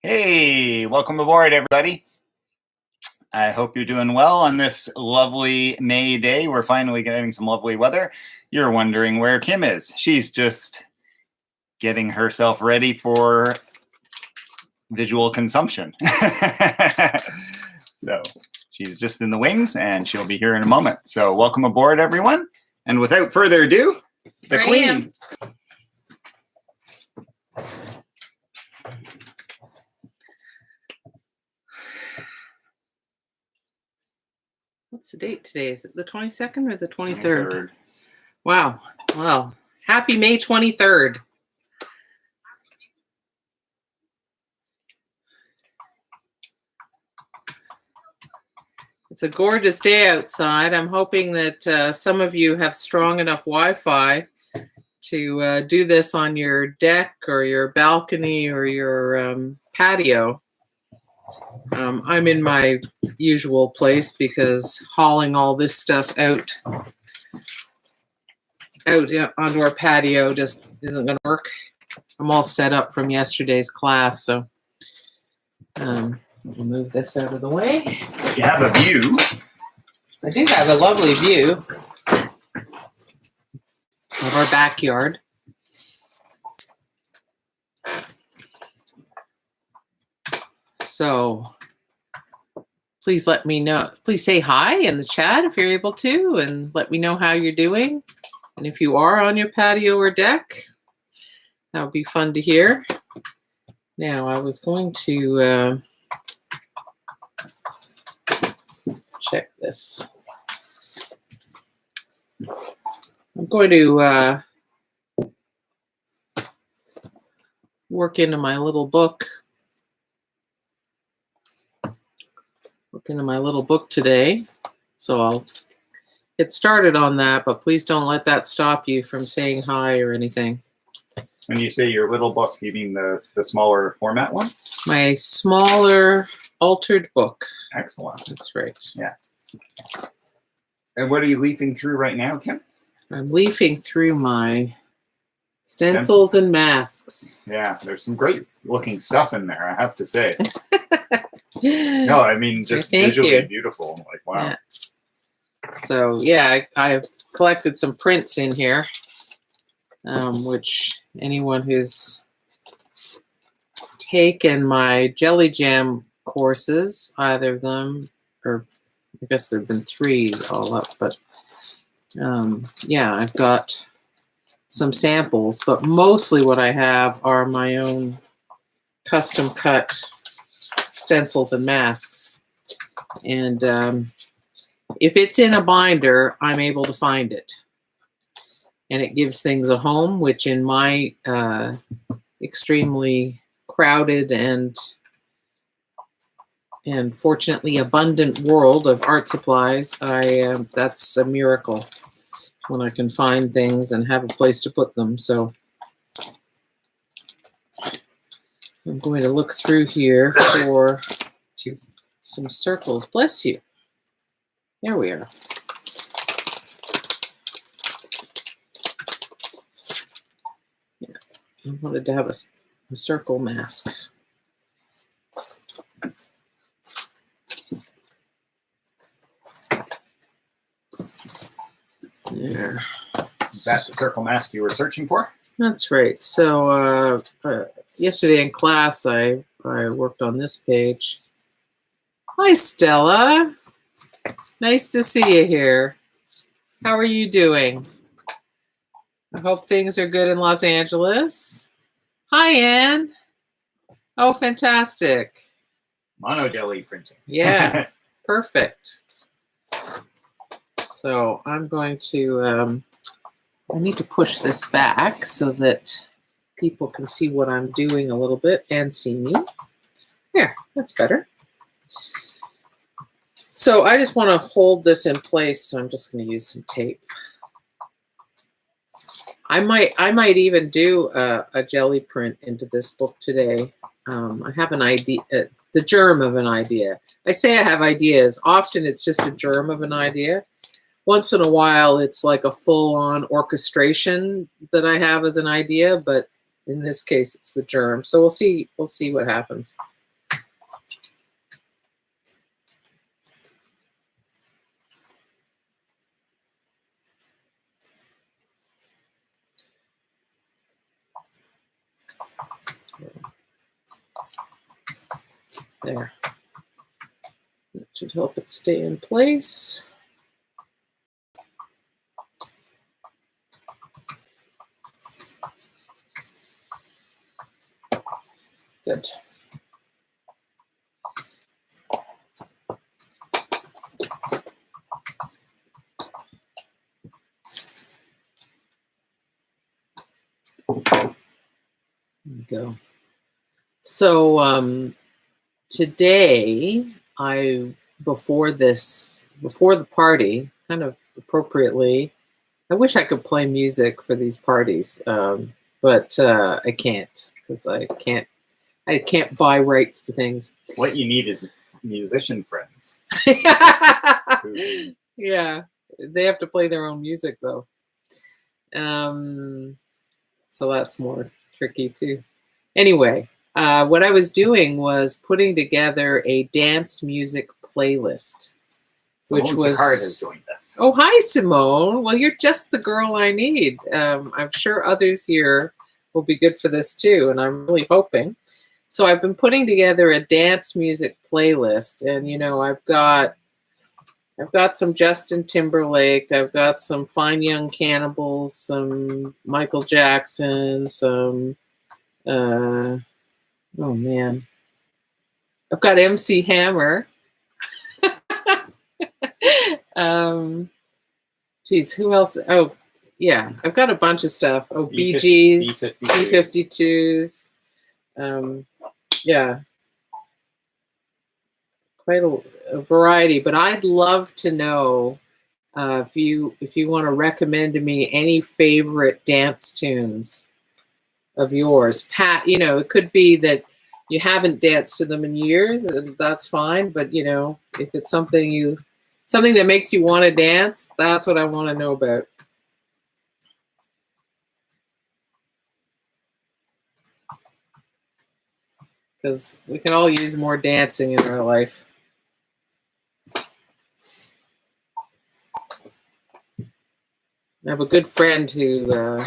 Hey, welcome aboard, everybody. I hope you're doing well on this lovely May day. We're finally getting some lovely weather. You're wondering where Kim is. She's just getting herself ready for visual consumption. So she's just in the wings and she'll be here in a moment. So welcome aboard, everyone. And without further ado, the Queen. What's the date today? Is it the 22nd or the 23rd? Wow. Well, happy May 23rd. It's a gorgeous day outside. I'm hoping that some of you have strong enough Wi-Fi to do this on your deck or your balcony or your patio. I'm in my usual place because hauling all this stuff out onto our patio just isn't going to work. I'm all set up from yesterday's class, so we'll move this out of the way. You have a view. I do have a lovely view of our backyard. So please let me know. Please say hi in the chat if you're able to, and let me know how you're doing. And if you are on your patio or deck, that would be fun to hear. Now, I was going to check this. I'm going to work into my little book. Into my little book today, so I'll get started on that, but please don't let that stop you from saying hi or anything. When you say your little book, you mean the smaller format one? My smaller altered book. Excellent. That's right. Yeah. And what are you leafing through right now, Kim? I'm leafing through my stencils and masks. Yeah, there's some great looking stuff in there, I have to say. No, I mean, just visually beautiful. I'm like, wow. Yeah. So, yeah, I've collected some prints in here, which anyone who's taken my Jelly Jam courses, either of them, or I guess there have been 3 all up, but yeah, I've got some samples, but mostly what I have are my own custom cut stencils and masks, and if it's in a binder, I'm able to find it, and it gives things a home, which in my extremely crowded and fortunately abundant world of art supplies, that's a miracle when I can find things and have a place to put them. So I'm going to look through here for some circles. Bless you. There we are. Yeah, I wanted to have a circle mask. There. Is that the circle mask you were searching for? That's right. So yesterday in class, I worked on this page. Hi, Stella. Nice to see you here. How are you doing? I hope things are good in Los Angeles. Hi, Anne. Oh, fantastic. Mono jelly printing. Yeah, perfect. So I'm going to, I need to push this back so that people can see what I'm doing a little bit and see me. There, that's better. So I just want to hold this in place, so I'm just going to use some tape. I might even do a jelly print into this book today. I have an idea, the germ of an idea. I say I have ideas. Often it's just a germ of an idea. Once in a while, it's like a full-on orchestration that I have as an idea, but in this case, it's the germ. So we'll see what happens. There. That should help it stay in place. Good. There we go. So today, before the party, kind of appropriately, I wish I could play music for these parties, but I can't because I can't buy rights to things. What you need is musician friends. Yeah, they have to play their own music though. So that's more tricky too. Anyway, what I was doing was putting together a dance music playlist. Simone Sicard has joined us. Oh, hi, Simone. Well, you're just the girl I need. I'm sure others here will be good for this too, and I'm really hoping. So I've been putting together a dance music playlist, and you know, I've got some Justin Timberlake, I've got some Fine Young Cannibals, some Michael Jackson, some oh man, I've got MC Hammer. Geez, who else? Oh, yeah, I've got a bunch of stuff. Oh, Bee Gees, B-52s. Yeah, quite a variety. But I'd love to know if you want to recommend to me any favorite dance tunes of yours. Pat, you know, it could be that you haven't danced to them in years, and that's fine. But you know, if it's something that makes you want to dance, that's what I want to know about. Because we can all use more dancing in our life. I have a good friend who,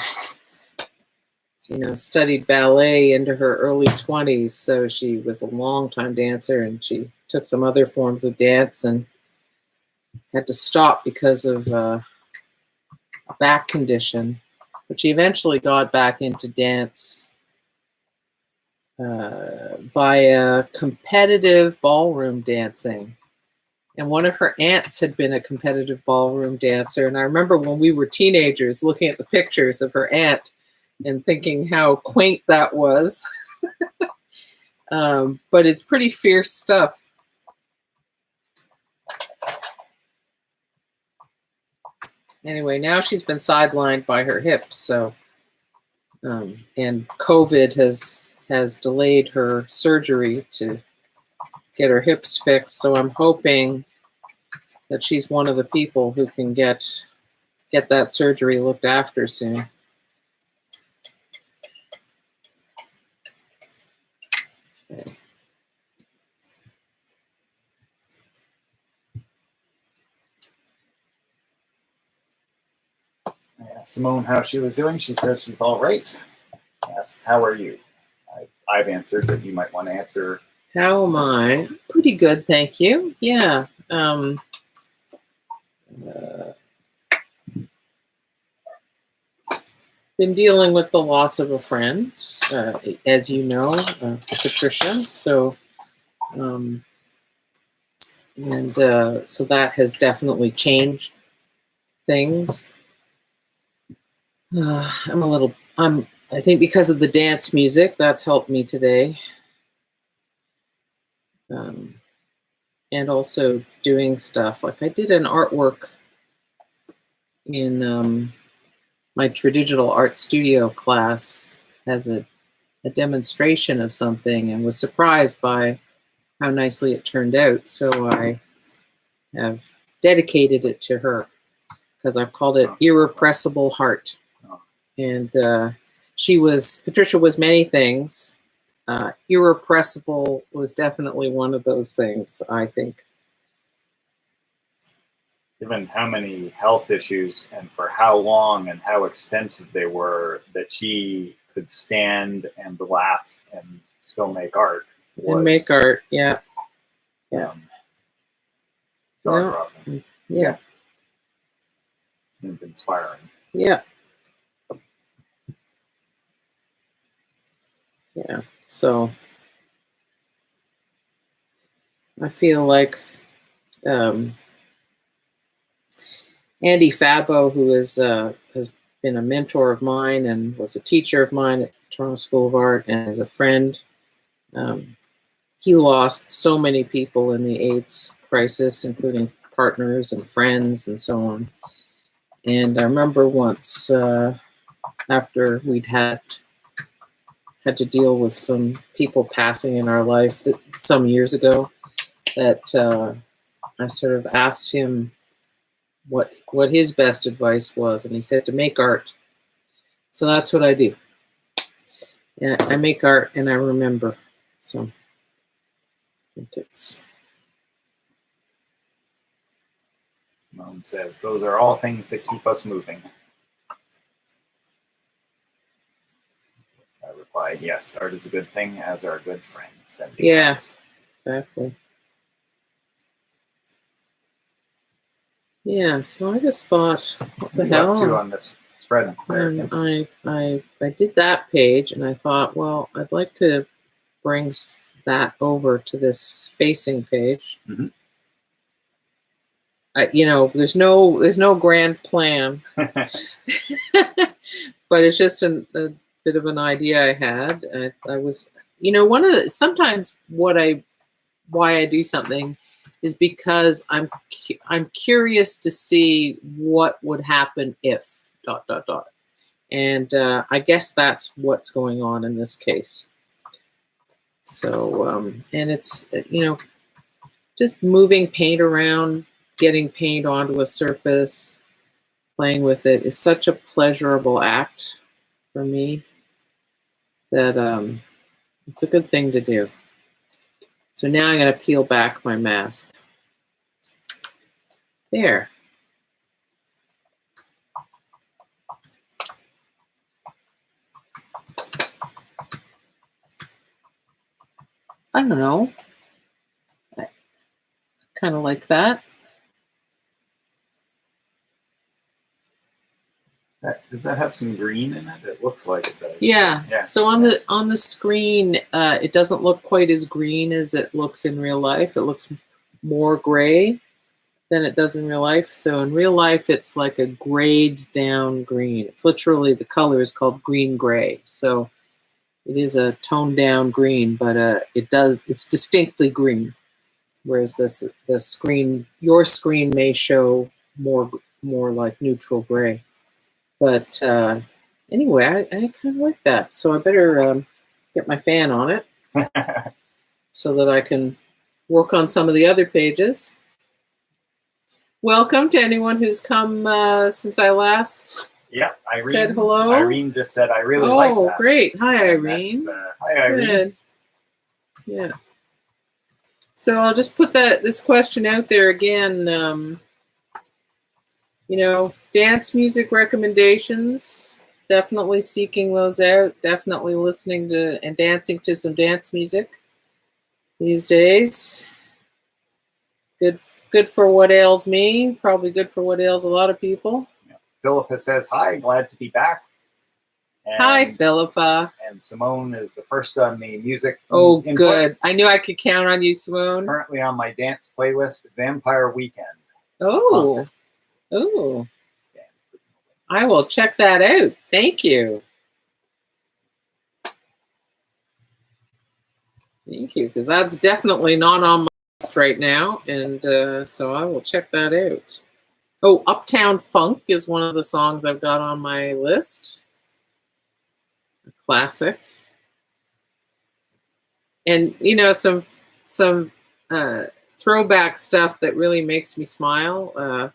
studied ballet into her early 20s. So she was a long-time dancer, and she took some other forms of dance and had to stop because of a back condition. But she eventually got back into dance via competitive ballroom dancing. And one of her aunts had been a competitive ballroom dancer. And I remember when we were teenagers looking at the pictures of her aunt and thinking how quaint that was. But it's pretty fierce stuff. Anyway, now she's been sidelined by her hips. So, and COVID has delayed her surgery to get her hips fixed. So I'm hoping that she's one of the people who can get that surgery looked after soon. Okay. I asked Simone how she was doing. She says she's all right. I asked, how are you? I've answered, but you might want to answer. How am I? Pretty good, thank you. Yeah. Been dealing with the loss of a friend, as you know, Patricia. So, so that has definitely changed things. I think because of the dance music, that's helped me today. And also doing stuff. Like I did an artwork in my digital art studio class as a demonstration of something, and was surprised by how nicely it turned out. So I have dedicated it to her because I've called it Irrepressible Heart. And Patricia was many things. Irrepressible was definitely one of those things, I think. Given how many health issues and for how long and how extensive they were, that she could stand and laugh and still make art. And make art, yeah. Yeah. Jaw-dropping. Yeah. And inspiring. Yeah. Yeah. So I feel like Andy Fabo, who is has been a mentor of mine and was a teacher of mine at Toronto School of Art and is a friend. He lost so many people in the AIDS crisis, including partners and friends and so on. And I remember once after we'd had to deal with some people passing in our life some years ago, that I sort of asked him what his best advice was, and he said to make art. So that's what I do. Yeah, I make art and I remember. So I think it's. Simone says, those are all things that keep us moving. I replied, yes, art is a good thing, as are good friends. And Yeah, exactly. Yeah, so I just thought, what the hell? What are you up to on this spread? And I did that page, and I thought, well, I'd like to bring that over to this facing page. Mm-hmm. You know, there's no grand plan, but it's just a bit of an idea I had. I was, you know, sometimes why I do something is because I'm curious to see what would happen if ... And I guess that's what's going on in this case. So and it's, you know, just moving paint around, getting paint onto a surface, playing with it is such a pleasurable act for me that it's a good thing to do. So now I'm going to peel back my mask. There. I don't know. I kind of like that. Does that have some green in it? It looks like it does. Yeah. So on the screen, it doesn't look quite as green as it looks in real life. It looks more gray than it does in real life. So in real life, it's like a grayed down green. It's literally, the color is called green gray. So it is a toned down green, but it's distinctly green. Whereas the screen, your screen may show more like neutral gray. But anyway, I kind of like that. So I better get my fan on it so that I can work on some of the other pages. Welcome to anyone who's come since I last said hello. Irene just said, I really like that. Oh, great. Hi, Irene. Hi, Irene. Good. Yeah. So I'll just put this question out there again. You know, dance music recommendations, definitely seeking those out, definitely listening to and dancing to some dance music these days. Good for what ails me, probably good for what ails a lot of people. Yeah. Philippa says, hi, glad to be back. And, hi, Philippa. And Simone is the first on the music. Oh, good. I knew I could count on you, Simone. Currently on my dance playlist, Vampire Weekend. Oh. Funk. Oh, I will check that out. Thank you. Thank you, because that's definitely not on my list right now, and so I will check that out. Oh, Uptown Funk is one of the songs I've got on my list. A classic. And, you know, some throwback stuff that really makes me smile.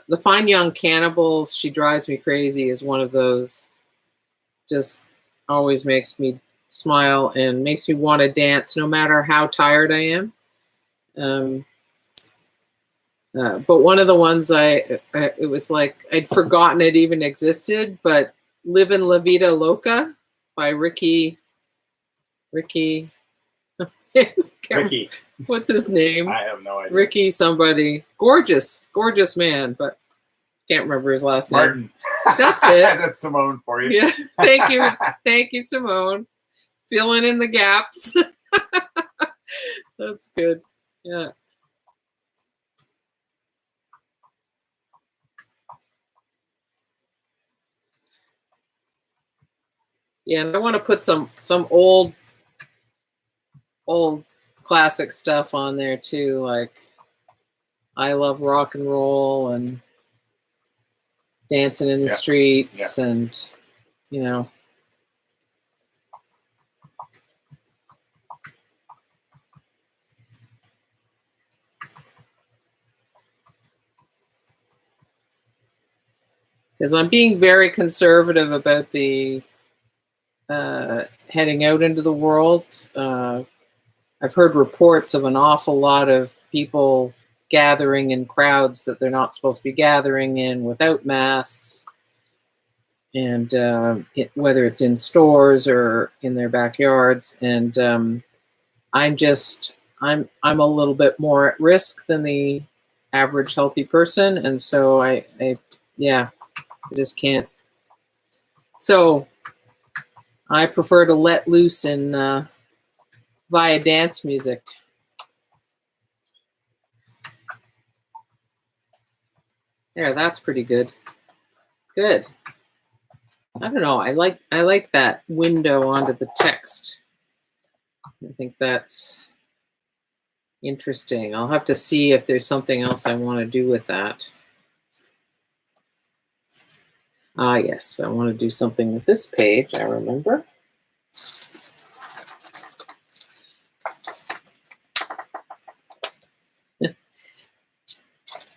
The Fine Young Cannibals, She Drives Me Crazy, is one of those, just always makes me smile and makes me want to dance no matter how tired I am. But one of the ones it was like I'd forgotten it even existed, but Livin' La Vida Loca by Ricky. What's his name? I have no idea. Ricky somebody. Gorgeous, gorgeous man, but can't remember his last name. Martin. That's it. That's Simone for you. Yeah. Thank you. Thank you, Simone. Filling in the gaps. That's good. Yeah. Yeah, and I want to put some old classic stuff on there too, like I Love Rock and Roll and Dancing in the Streets and, you know. Because I'm being very conservative about the heading out into the world. I've heard reports of an awful lot of people gathering in crowds that they're not supposed to be gathering in without masks. And whether it's in stores or in their backyards. And I'm a little bit more at risk than the average healthy person. And so I just can't. So I prefer to let loose in via dance music. There, that's pretty good. Good. I don't know. I like that window onto the text. I think that's interesting. I'll have to see if there's something else I want to do with that. Ah, yes, I want to do something with this page, I remember.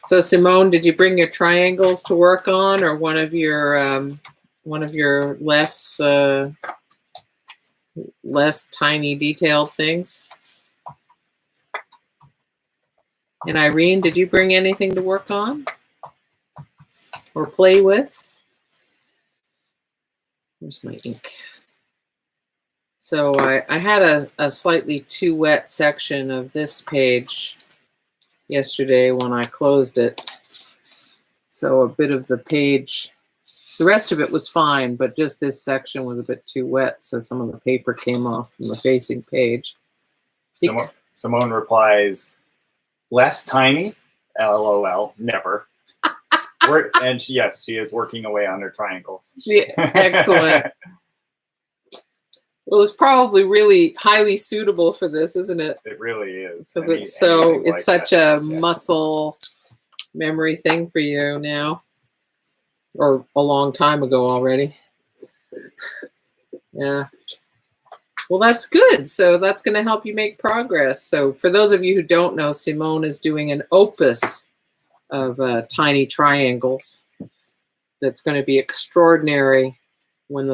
So Simone, did you bring your triangles to work on, or one of your less tiny detailed things? And Irene, did you bring anything to work on or play with? Where's my ink? So I had a slightly too wet section of this page yesterday when I closed it. So a bit of the page, the rest of it was fine, but just this section was a bit too wet. So some of the paper came off from the facing page. Simone replies, less tiny, LOL, never. And yes, she is working away on her triangles. Excellent. Well, it's probably really highly suitable for this, isn't it? It really is. Because it's such a muscle memory thing for you now, or a long time ago already. Yeah. Well, that's good. So that's going to help you make progress. So for those of you who don't know, Simone is doing an opus of tiny triangles that's going to be extraordinary when the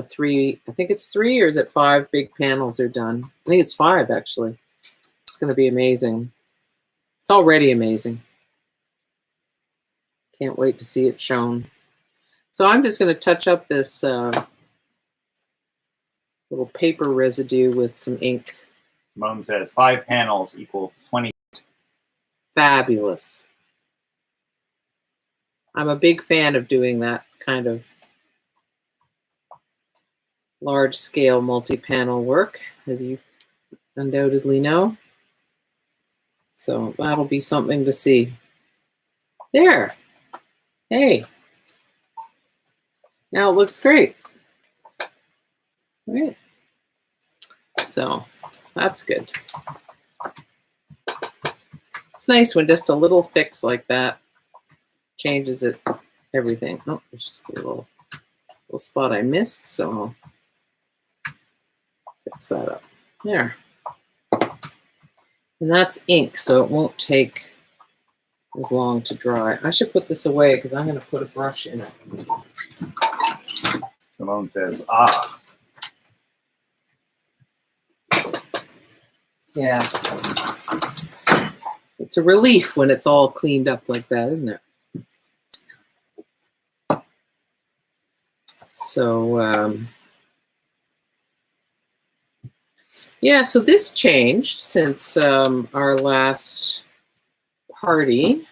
I think it's 3 or is it 5 big panels are done. I think it's 5 actually. It's going to be amazing. It's already amazing. Can't wait to see it shown. So I'm just going to touch up this little paper residue with some ink. Simone says 5 panels equal 20. Fabulous. I'm a big fan of doing that kind of large-scale multi-panel work, as you undoubtedly know. So that'll be something to see. There. Hey. Now it looks great. All right. So that's good. It's nice when just a little fix like that changes everything. Oh, there's just a little spot I missed, so I'll fix that up. There. And that's ink, so it won't take as long to dry. I should put this away because I'm going to put a brush in it. Simone says, ah. Yeah. It's a relief when it's all cleaned up like that, isn't it? So, Yeah, so this changed since our last party.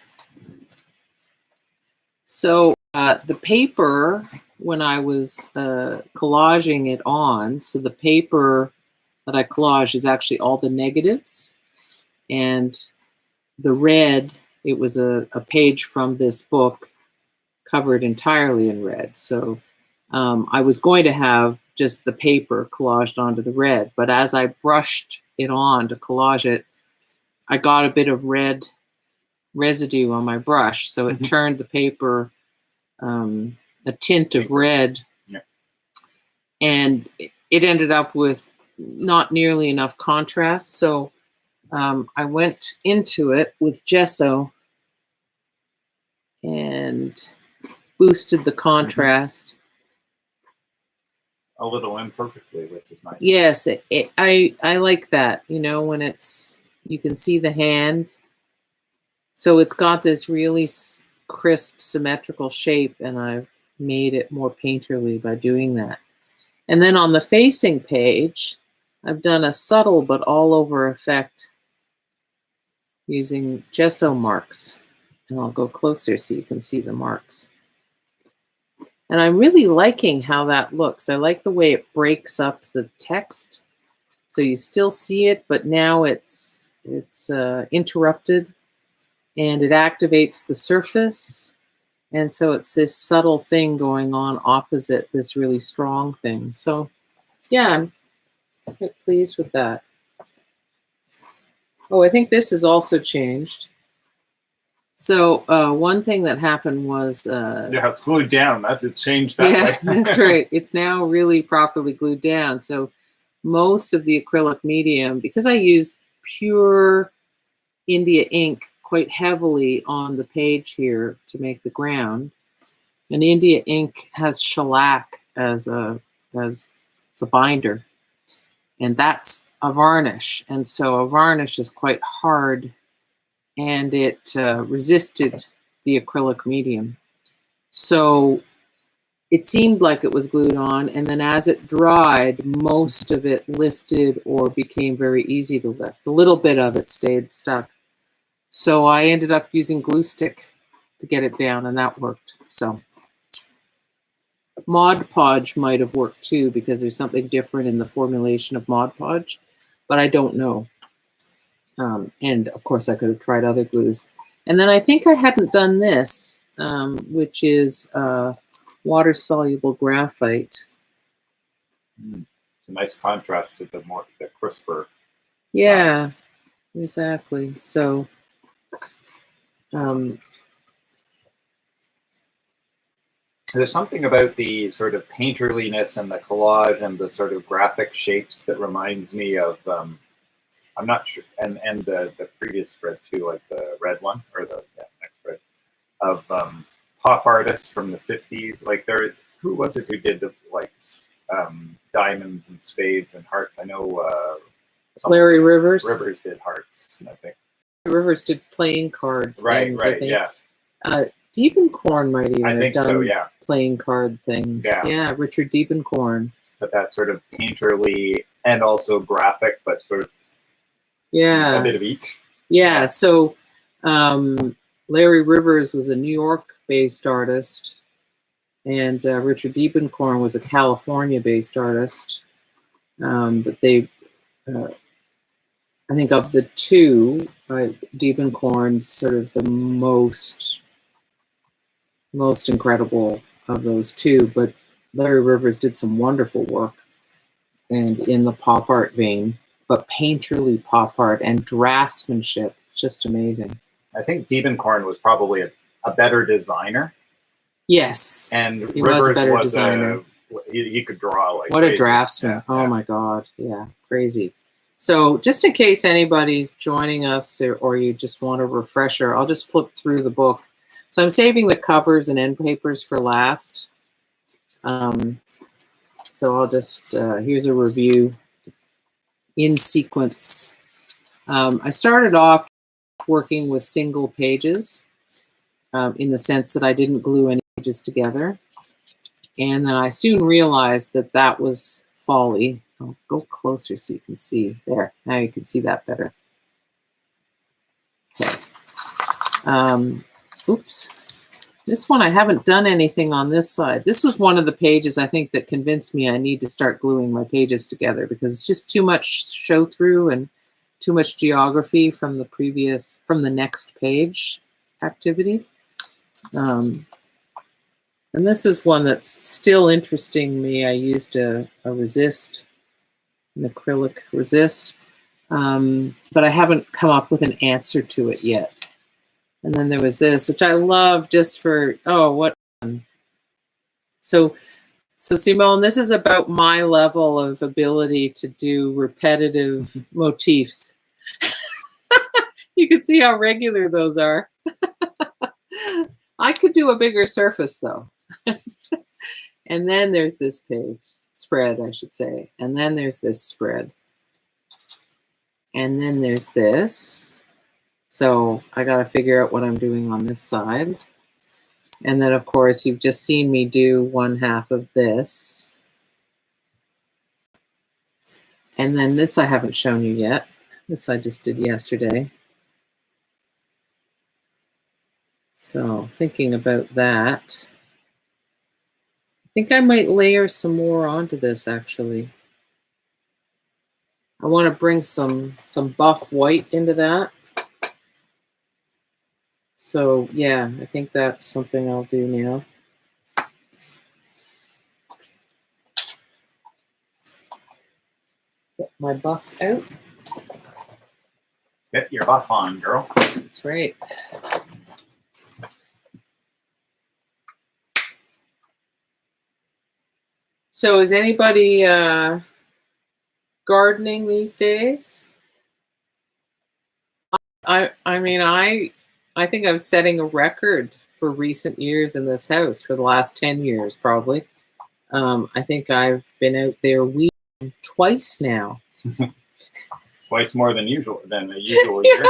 So the paper, when I was collaging it on, so the paper that I collage is actually all the negatives. And the red, it was a page from this book covered entirely in red. So I was going to have just the paper collaged onto the red, but as I brushed it on to collage it, I got a bit of red residue on my brush, so it turned the paper a tint of red, and it ended up with not nearly enough contrast. So I went into it with gesso and boosted the contrast. A little imperfectly, which is nice. Yes, I like that. You know, when it's, you can see the hand. So it's got this really crisp, symmetrical shape, and I've made it more painterly by doing that. And then on the facing page, I've done a subtle but all over effect using gesso marks. And I'll go closer so you can see the marks. And I'm really liking how that looks. I like the way it breaks up the text. So you still see it, but now it's interrupted, and it activates the surface. And so it's this subtle thing going on opposite this really strong thing. So yeah, I'm quite pleased with that. Oh, I think this has also changed. So one thing that happened was... yeah, it's glued down. That's it changed that way. That's right. It's now really properly glued down. So most of the acrylic medium, because I used pure India ink quite heavily on the page here to make the ground, and India ink has shellac as the binder, and that's a varnish. And so a varnish is quite hard, and it resisted the acrylic medium. So it seemed like it was glued on, and then as it dried, most of it lifted or became very easy to lift. A little bit of it stayed stuck. So I ended up using glue stick to get it down, and that worked. So Mod Podge might have worked too, because there's something different in the formulation of Mod Podge, but I don't know. And of course I could have tried other glues. And then I think I hadn't done this, which is water-soluble graphite. It's a nice contrast to the crisper. Yeah, exactly. So there's something about the sort of painterliness and the collage and the sort of graphic shapes that reminds me of, I'm not sure, and the previous spread too, like the red one, or the next spread, of pop artists from the 50s. Like who was it who did the diamonds and spades and hearts? I know Larry Rivers. Rivers did hearts, I think. Rivers did playing card things, I think. Yeah. Diebenkorn might even have done so, yeah. playing card things. Yeah, Richard Diebenkorn. But that sort of painterly and also graphic, but sort of a bit of each. Yeah, so Larry Rivers was a New York-based artist, and Richard Diebenkorn was a California-based artist. But they, I think of the two, Diebenkorn's sort of the most incredible of those two, but Larry Rivers did some wonderful work, and in the pop art vein, but painterly pop art and draftsmanship, just amazing. I think Diebenkorn was probably a better designer. Yes, and he Rivers was a better designer. He could draw like what crazy. A draftsman! Oh my God, yeah, crazy. So just in case anybody's joining us or you just want a refresher, I'll just flip through the book. So I'm saving the covers and end papers for last. So I'll just, here's a review in sequence. I started off working with single pages in the sense that I didn't glue any pages together. And then I soon realized that that was folly I'll go closer so you can see. There, now you can see that better. Okay. Oops. This one, I haven't done anything on this side. This was one of the pages I think that convinced me I need to start gluing my pages together because it's just too much show through and too much geography from the next page activity. And this is one that's still interesting me. I used a resist, an acrylic resist, but I haven't come up with an answer to it yet. And then there was this, which I love just for, oh, what fun. So Simone, this is about my level of ability to do repetitive motifs. You can see how regular those are. I could do a bigger surface though. And then there's this page, spread, I should say. And then there's this spread. And then there's this. So I got to figure out what I'm doing on this side. And then, of course, you've just seen me do one half of this. And then this I haven't shown you yet. This I just did yesterday. So thinking about that, I think I might layer some more onto this, actually. I want to bring some buff white into that. So yeah, I think that's something I'll do now. Get my buff out. Get your buff on, girl. That's right. So is anybody gardening these days? I mean, I think I'm setting a record for recent years in this house for the last 10 years, probably. I think I've been out there weeding twice now. Twice more than a usual year.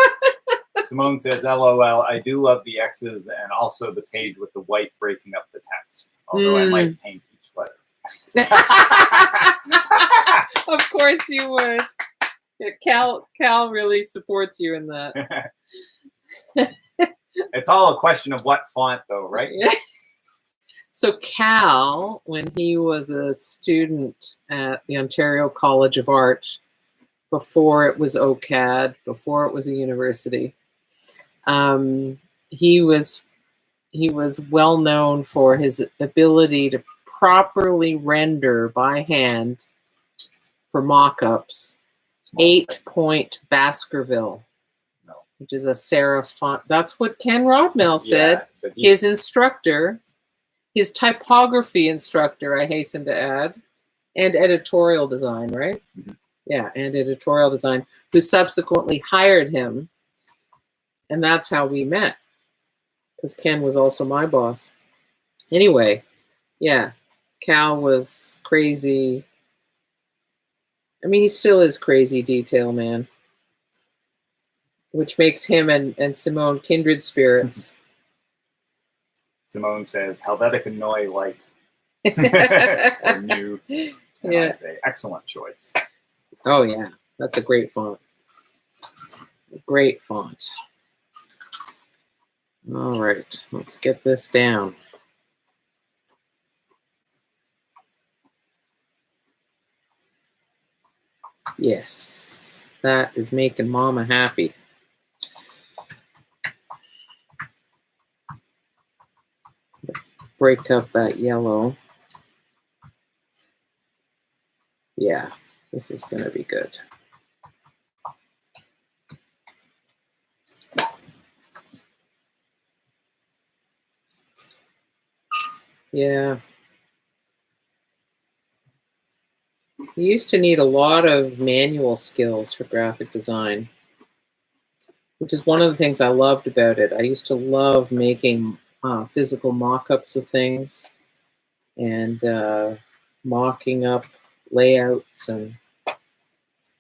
Simone says, LOL, I do love the X's and also the page with the white breaking up the text. Although I might paint each letter. Of course you would. Cal really supports you in that. It's all a question of what font, though, right? Yeah. So Cal, when he was a student at the Ontario College of Art, before it was OCAD, before it was a university, he was well known for his ability to properly render by hand for mock-ups 8-point Baskerville. Which is a serif font. That's what Ken Rodmell said. Yeah, his instructor, his typography instructor, I hasten to add, and editorial design, right? Mm-hmm. Yeah, and editorial design, who subsequently hired him. And that's how we met, because Ken was also my boss. Anyway, yeah, Cal was crazy. I mean, he still is crazy detail man. Which makes him and Simone kindred spirits. Simone says, Helvetica Noi Light. Or new. And I say, excellent choice. Oh, yeah. That's a great font. A great font. All right. Let's get this down. Yes. That is making Mama happy. Break up that yellow. Yeah, this is going to be good. Yeah. You used to need a lot of manual skills for graphic design, which is one of the things I loved about it. I used to love making physical mock-ups of things and mocking up layouts and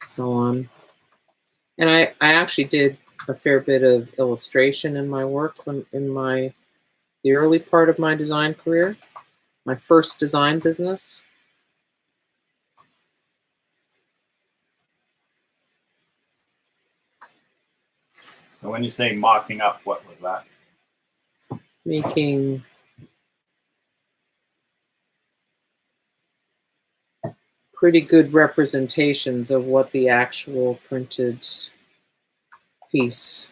so on. And I actually did a fair bit of illustration in my work in the early part of my design career, my first design business. So when you say mocking up, what was that? Making pretty good representations of what the actual printed piece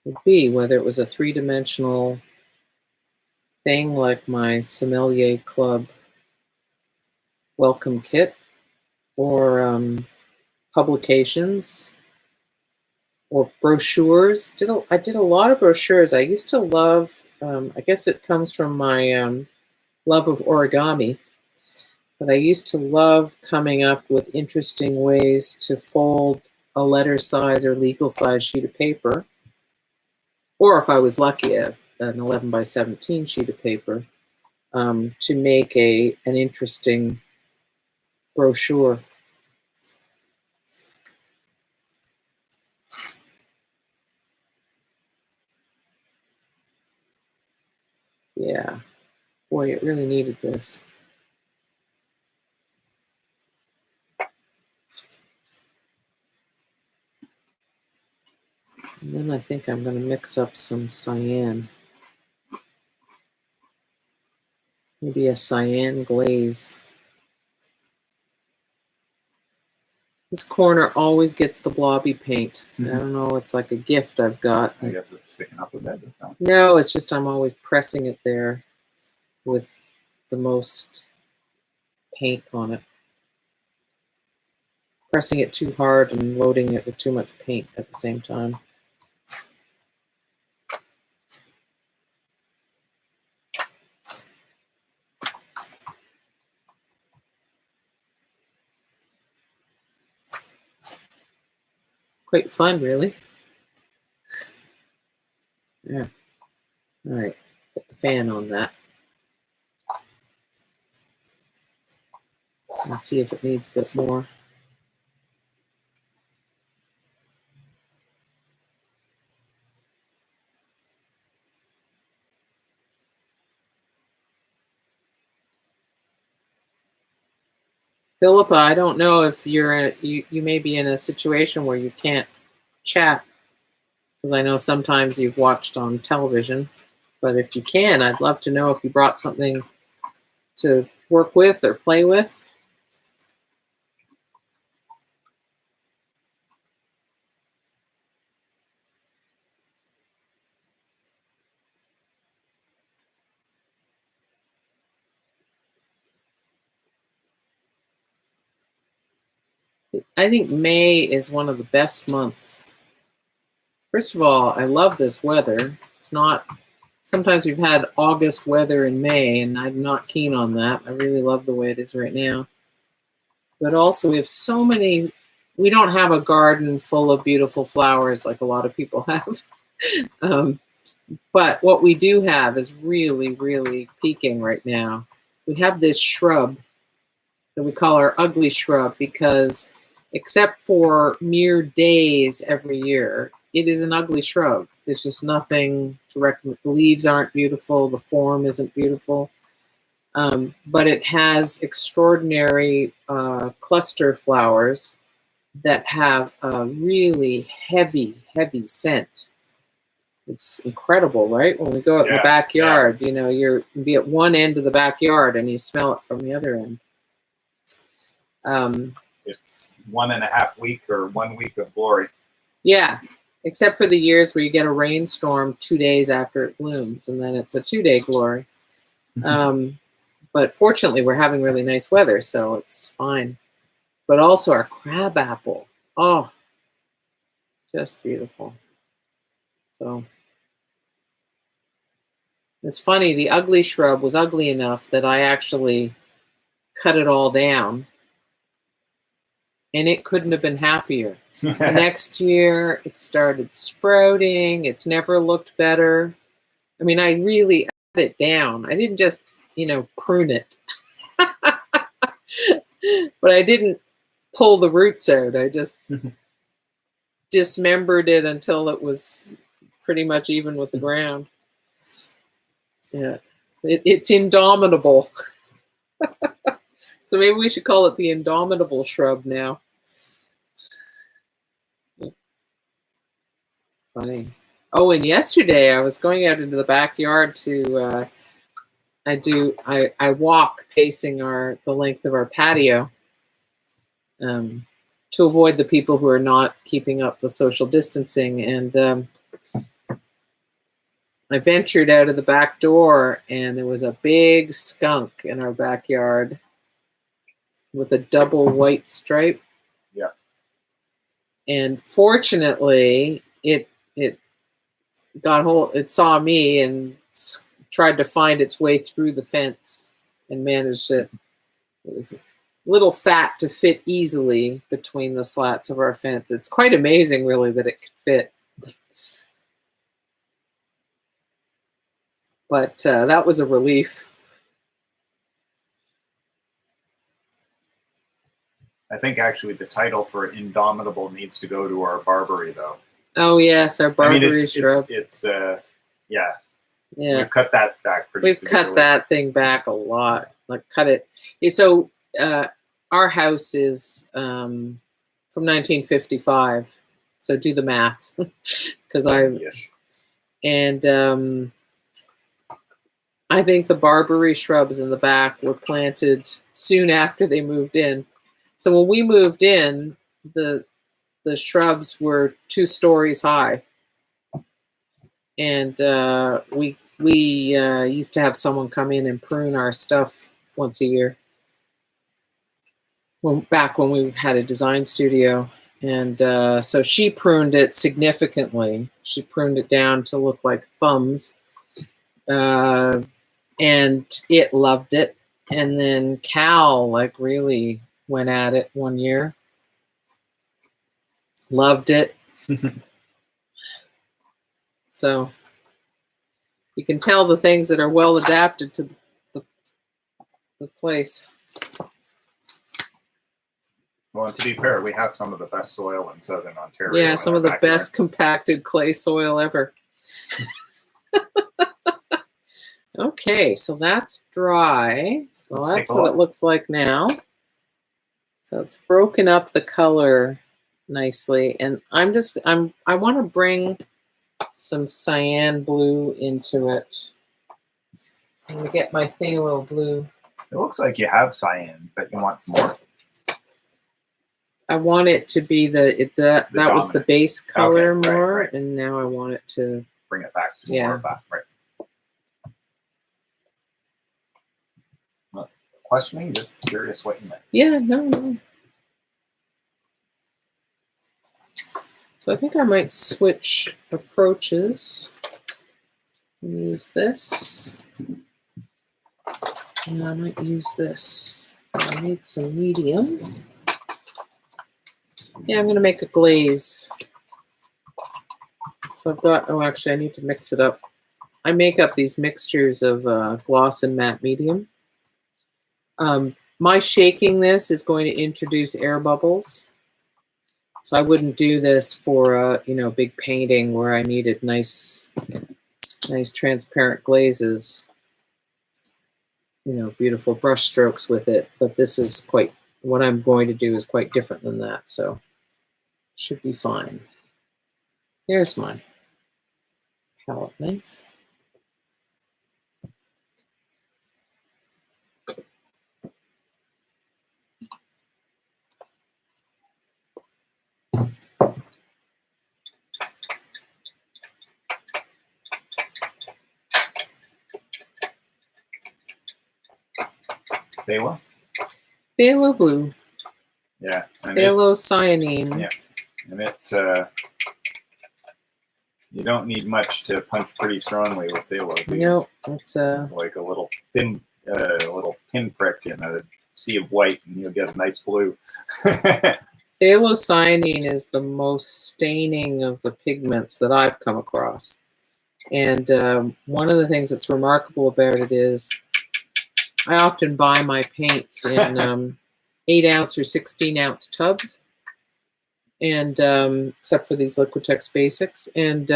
would be, whether it was a three-dimensional thing like my Sommelier Club welcome kit, or publications, or brochures. I did a lot of brochures. I used to love, I guess it comes from my love of origami, but I used to love coming up with interesting ways to fold a letter size or legal size sheet of paper, or if I was lucky, an 11 by 17 sheet of paper, to make an interesting brochure. Yeah, boy, it really needed this. And then I think I'm going to mix up some cyan. Maybe a cyan glaze. This corner always gets the blobby paint. I don't know, it's like a gift I've got. I guess it's sticking up a bit. No, it's just I'm always pressing it there with the most paint on it. Pressing it too hard and loading it with too much paint at the same time. Quite fun, really. Yeah. All right, put the fan on that. And see if it needs a bit more. Philippa, I don't know if you may be in a situation where you can't chat, because I know sometimes you've watched on television, but if you can, I'd love to know if you brought something to work with or play with. I think May is one of the best months. First of all, I love this weather. It's not, sometimes we've had August weather in May, and I'm not keen on that. I really love the way it is right now. But also we have so many, we don't have a garden full of beautiful flowers like a lot of people have. But what we do have is really, really peaking right now. We have this shrub that we call our ugly shrub because except for mere days every year, it is an ugly shrub. There's just nothing to recommend. The leaves aren't beautiful. The form isn't beautiful. But it has extraordinary cluster flowers that have a really heavy, heavy scent. It's incredible, right? When we go out in the backyard, you know, you'll be at one end of the backyard and you smell it from the other end. It's 1.5 week or 1 week of glory. Yeah, except for the years where you get a rainstorm 2 days after it blooms, and then it's a 2-day glory. But fortunately, we're having really nice weather, so it's fine. But also our crabapple. Oh, just beautiful. So it's funny, the ugly shrub was ugly enough that I actually cut it all down, and it couldn't have been happier. The next year, it started sprouting. It's never looked better. I mean, I really cut it down. I didn't just, you know, prune it. But I didn't pull the roots out. I just dismembered it until it was pretty much even with the ground. Yeah, it's indomitable. So maybe we should call it the indomitable shrub now. Funny. Oh, and yesterday I was going out into the backyard to I walk pacing the length of our patio to avoid the people who are not keeping up the social distancing. And I ventured out of the back door, and there was a big skunk in our backyard with a double white stripe. Yeah. And fortunately, it saw me and tried to find its way through the fence and managed it. It was a little fat to fit easily between the slats of our fence. It's quite amazing, really, that it could fit. But that was a relief. I think actually the title for Indomitable needs to go to our Barbary, though. Oh, yes, our Barbary shrub. Yeah. Yeah. We've cut that back pretty We've cut that thing back a lot. Like, cut it. Yeah, so our house is from 1955. So do the math. Because I think the Barbary shrubs in the back were planted soon after they moved in. So when we moved in, the shrubs were 2 stories high. And we used to have someone come in and prune our stuff once a year. Back when we had a design studio. And so she pruned it significantly. She pruned it down to look like thumbs. And it loved it. And then Cal really went at it one year. Loved it. So you can tell the things that are well adapted to the place. Well, and to be fair, we have some of the best soil in Southern Ontario. Yeah, some of the best compacted clay soil ever. Okay, so that's dry. So that's what it looks like now. So it's broken up the color nicely. And I want to bring some cyan blue into it. So I'm going to get my phthalo blue. It looks like you have cyan, but you want some more. I want it to be that was the base color more, right. And now I want it to bring it back to more of that, right? Not questioning, just curious what you meant. Yeah, no. So I think I might switch approaches and use this. And I might use this. I need some medium. Yeah, I'm going to make a glaze. So I've got, actually I need to mix it up. I make up these mixtures of gloss and matte medium. My shaking this is going to introduce air bubbles. So I wouldn't do this for a big painting where I needed nice transparent glazes. Beautiful brush strokes with it. But this is what I'm going to do is quite different than that. So should be fine. Here's my palette knife. Phthalo? Phthalo blue. Yeah. Phthalocyanine. Yeah. And it's you don't need much to punch pretty strongly with phthalo. No, it's like a little thin pinprick in a sea of white, and you'll get a nice blue. Phthalocyanine is the most staining of the pigments that I've come across. And one of the things that's remarkable about it is I often buy my paints in 8-ounce or 16-ounce tubs, and except for these Liquitex Basics. And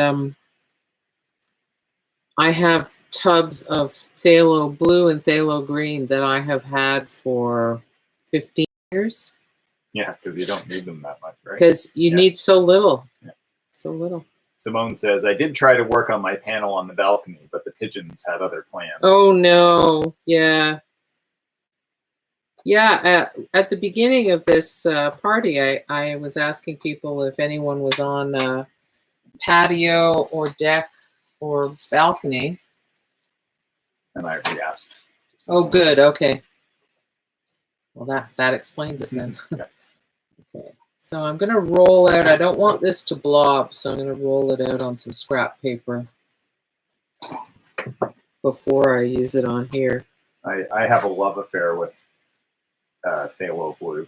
I have tubs of phthalo blue and phthalo green that I have had for 15 years. Yeah, because you don't need them that much, right? Because you need so little. Yeah. So little. Simone says, I did try to work on my panel on the balcony, but the pigeons had other plans. Oh, no. Yeah. Yeah, at the beginning of this party, I was asking people if anyone was on patio or deck or balcony. And I already asked. Oh, good. Okay. Well, that explains it then. Yeah. Okay. So I'm going to roll out. I don't want this to blob, so I'm going to roll it out on some scrap paper before I use it on here. I have a love affair with phthalo blue.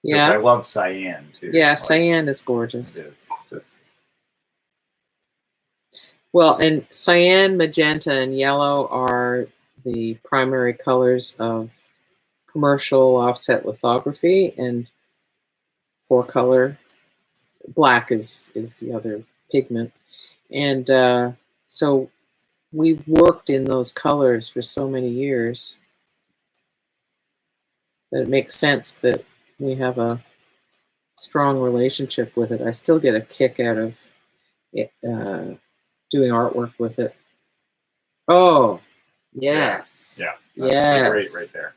Yeah. I love cyan too. Yeah, like, cyan is gorgeous. It is just. Well, and cyan, magenta, and yellow are the primary colors of commercial offset lithography, and four color black is the other pigment. And so we've worked in those colors for so many years that it makes sense that we have a strong relationship with it. I still get a kick out of it, doing artwork with it. Oh, yes. Yeah. Yes. Great right there.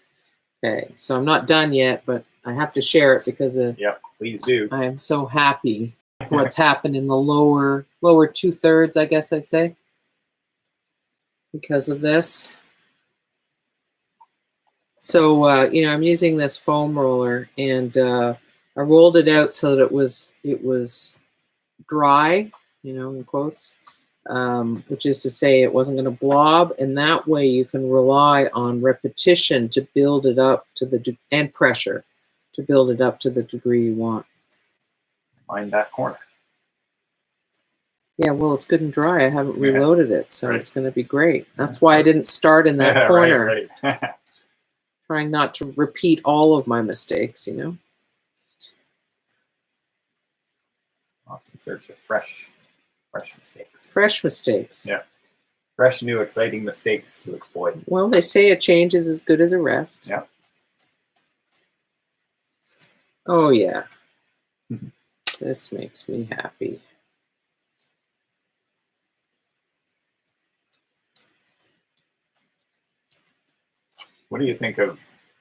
Okay, so I'm not done yet, but I have to share it because Yep, please do. I am so happy with what's happened in the lower 2/3, I guess I'd say, because of this. So, I'm using this foam roller, and I rolled it out so that it was dry, in quotes, which is to say it wasn't going to blob, and that way you can rely on repetition to build it up to and pressure to build it up to the degree you want. Mind that corner. Yeah, well, it's good and dry. I haven't reloaded it, so right. It's going to be great. That's why I didn't start in that corner. Right. Trying not to repeat all of my mistakes, Often search for fresh mistakes. Fresh mistakes. Yeah. Fresh, new, exciting mistakes to exploit. Well, they say a change is as good as a rest. Yeah. Oh, yeah. This makes me happy. What do you think of,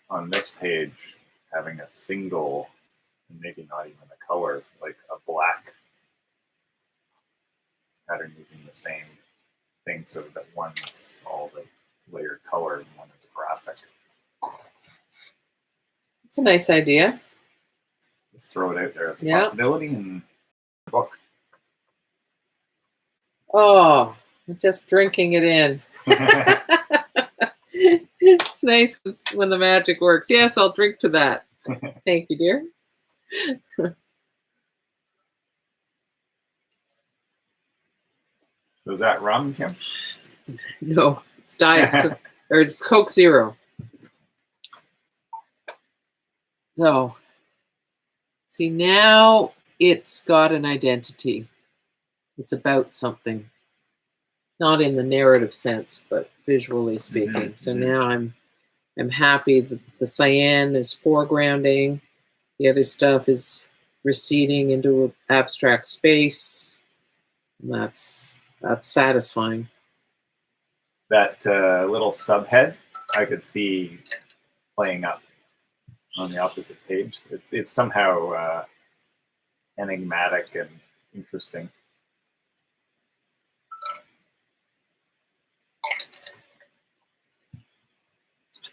on this page, having a single, maybe not even a color, like a black pattern using the same thing so that one's all the layered color and one is graphic? It's a nice idea. Just throw it out there as a possibility in the book. Oh, I'm just drinking it in. It's nice when the magic works. Yes, I'll drink to that. Thank you, dear. So is that rum, Kim? No, it's Diet or it's Coke Zero. So, see, now it's got an identity. It's about something. Not in the narrative sense, but visually speaking. So now I'm happy. The cyan is foregrounding. The other stuff is receding into an abstract space. And that's satisfying. That little subhead I could see playing up on the opposite page. It's somehow enigmatic and interesting.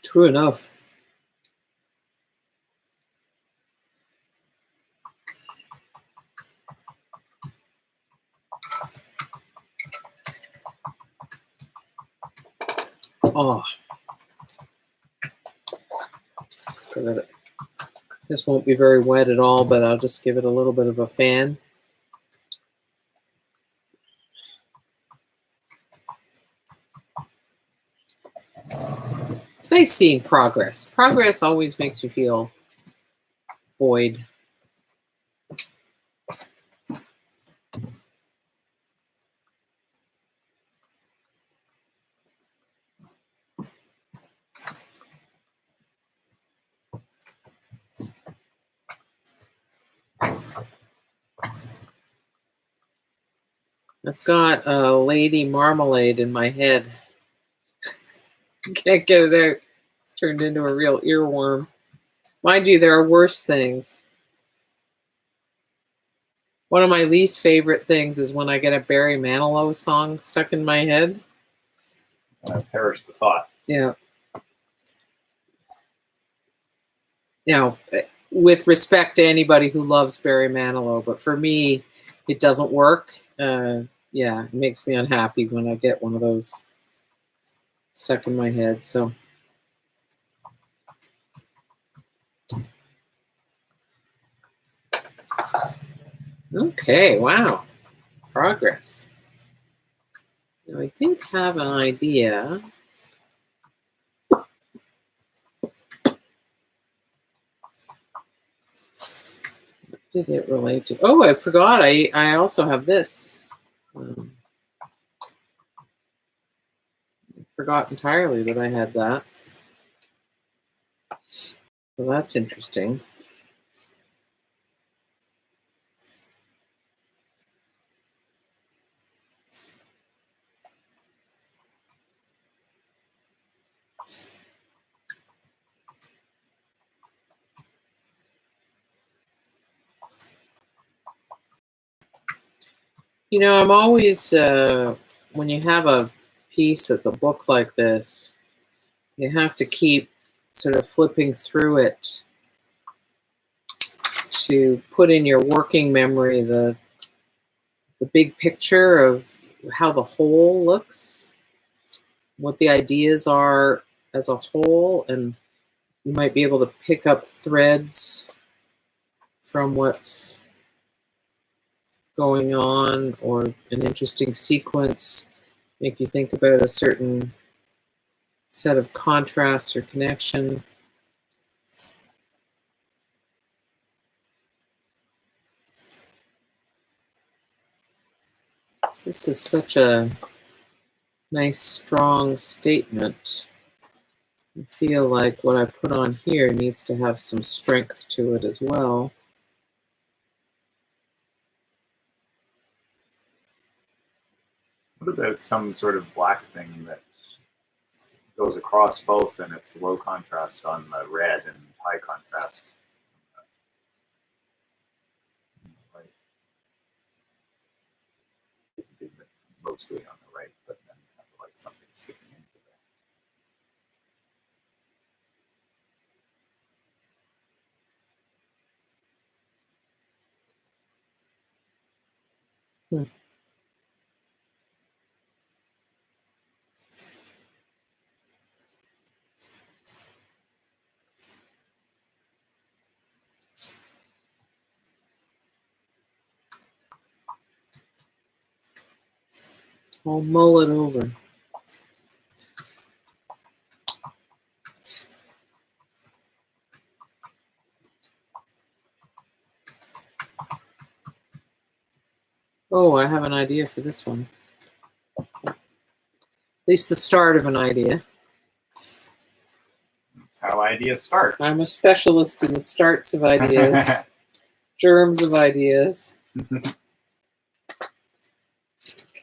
True enough. Oh. This won't be very wet at all, but I'll just give it a little bit of a fan. It's nice seeing progress. Progress always makes me feel buoyed. I've got a lady marmalade in my head. Can't get it out. It's turned into a real earworm. Mind you, there are worse things. One of my least favorite things is when I get a Barry Manilow song stuck in my head. I perished the thought. Yeah. You know, with respect to anybody who loves Barry Manilow, but for me, it doesn't work. Yeah, it makes me unhappy when I get one of those stuck in my head. So, okay, wow, progress. Now, I did have an idea. What did it relate to? Oh, I forgot. I also have this. Forgot entirely that I had that. Well, that's interesting. You know, I'm always, when you have a piece that's a book like this, you have to keep sort of flipping through it to put in your working memory the big picture of how the whole looks, what the ideas are as a whole, and you might be able to pick up threads from what's going on or an interesting sequence, make you think about a certain set of contrasts or connection. This is such a nice, strong statement. I feel like what I put on here needs to have some strength to it as well. What about some sort of black thing that goes across both and it's low contrast on the red and high contrast? Mostly on the right, but then have like something sticking into Hmm. I'll mull it over. Oh, I have an idea for this one. At least the start of an idea. That's how ideas start. I'm a specialist in the starts of ideas, germs of ideas.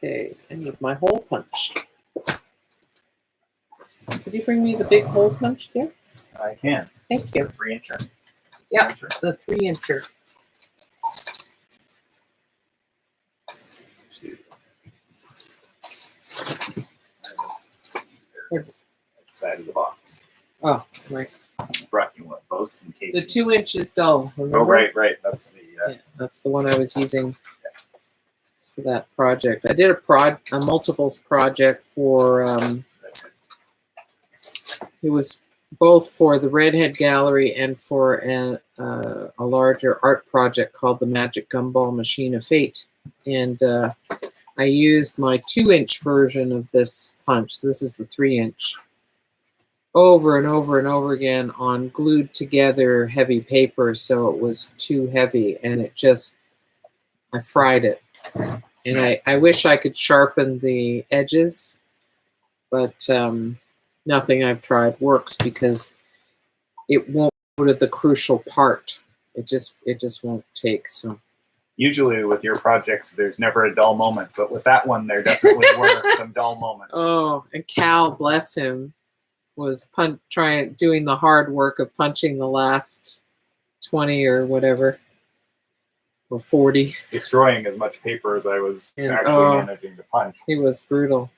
Okay, I need my hole punch. Could you bring me the big hole punch, dear? I can. Thank you. 3-incher. Yeah, the 3-incher. Side of the box. Oh, right. I brought you one both in case. The 2 inches dull. Remember? Oh, right. That's the. Yeah, that's the one I was using for that project. I did a multiples project for. It was both for the Redhead Gallery and for a larger art project called the Magic Gumball Machine of Fate, and I used my 2-inch version of this punch. So this is the 3-inch. Over and over and over again on glued together heavy paper, so it was too heavy, and I fried it. And I wish I could sharpen the edges, but nothing I've tried works because it won't go to the crucial part. It just won't take. So Usually with your projects, there's never a dull moment, but with that one, there definitely were some dull moments. Oh, and Cal, bless him, was doing the hard work of punching the last 20 or whatever, or 40. Destroying as much paper as I was actually managing to punch. He was brutal.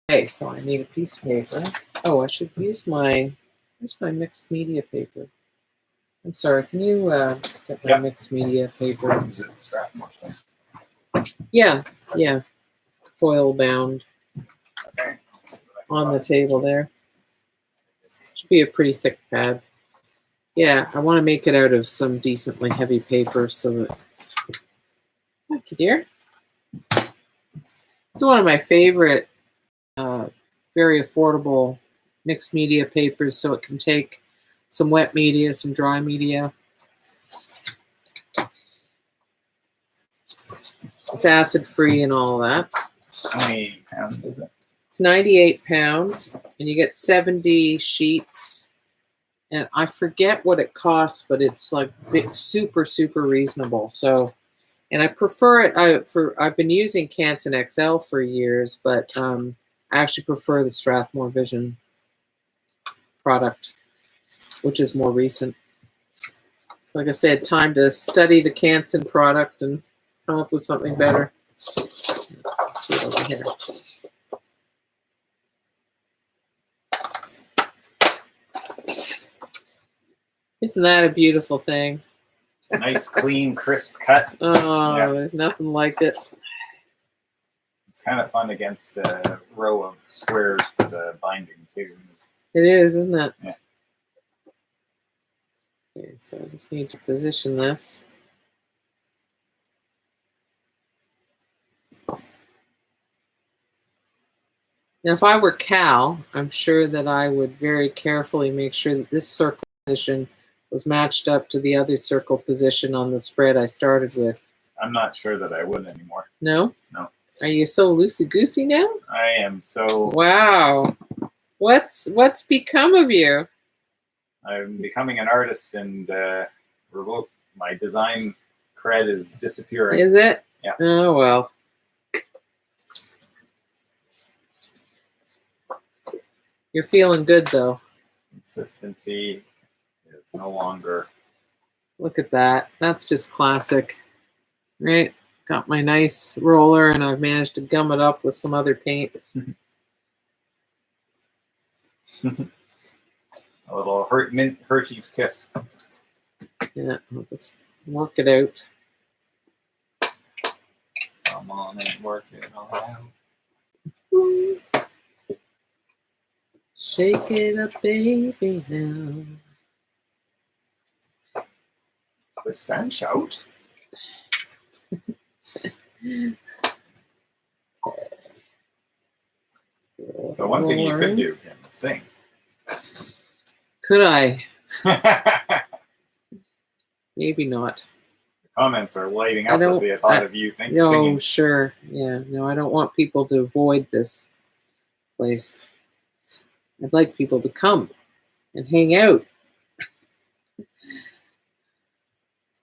Okay, so I need a piece of paper. Oh, I should use where's my mixed media paper? I'm sorry, can you get my mixed media paper? Yeah, foil bound. Okay. On the table there. Should be a pretty thick pad. Yeah, I want to make it out of some decently heavy paper so that. Thank you, dear. This is one of my favorite, very affordable mixed media papers, so it can take some wet media, some dry media. It's acid free and all that. How many pounds is it? It's 98 pounds, and you get 70 sheets. And I forget what it costs, but it's like super, super reasonable. So, and I prefer it. I've been using Canson XL for years, but I actually prefer the Strathmore Vision product, which is more recent. So, like I said, time to study the Canson product and come up with something better. Over here. Isn't that a beautiful thing? Nice, clean, crisp cut. Oh, yeah. There's nothing like it. It's kind of fun against the row of squares for the binding, too. It is, isn't it? Yeah. Okay, so I just need to position this. Now, if I were Cal, I'm sure that I would very carefully make sure that this circle position was matched up to the other circle position on the spread I started with. I'm not sure that I would anymore. No? No. Are you so loosey-goosey now? I am so... Wow. What's become of you? I'm becoming an artist, and my design cred is disappearing. Is it? Yeah. Oh, well. You're feeling good, though. Consistency is no longer... Look at that. That's just classic. Right? Got my nice roller, and I've managed to gum it up with some other paint. A little mint Hershey's Kiss. Yeah, I'll just work it out. Come on and work it all out. Shake it up, baby, now. Twist and shout. So one thing you could do, Kim, is sing. Could I? Maybe not. The comments are lighting up with the thought of you singing. No, sure. Yeah, no, I don't want people to avoid this place. I'd like people to come and hang out.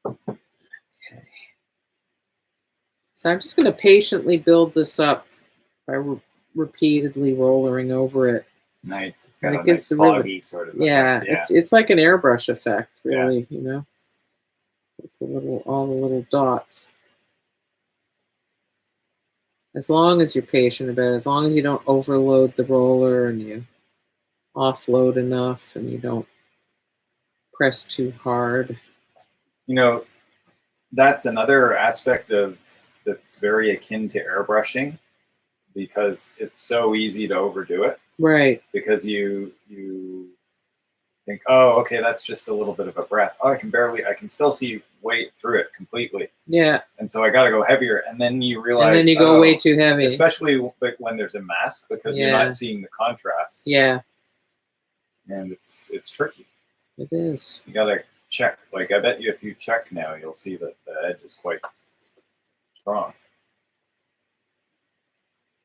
Okay. So I'm just going to patiently build this up by repeatedly rolling over it. Nice. It's got a nice foggy sort of effect. Yeah, it's like an airbrush effect, really, you know, with all the little dots. As long as you're patient about it, as long as you don't overload the roller and you offload enough and you don't press too hard. You know, that's another aspect of that's very akin to airbrushing, because it's so easy to overdo it. Right. Because you think, oh, okay, that's just a little bit of a breath. Oh, I can still see way through it completely. Yeah. And so I got to go heavier. And then you realize, and then you go way too heavy. Especially when there's a mask, because you're not seeing the contrast. Yeah. And it's tricky. It is. You got to check. Like, I bet you if you check now, you'll see that the edge is quite strong.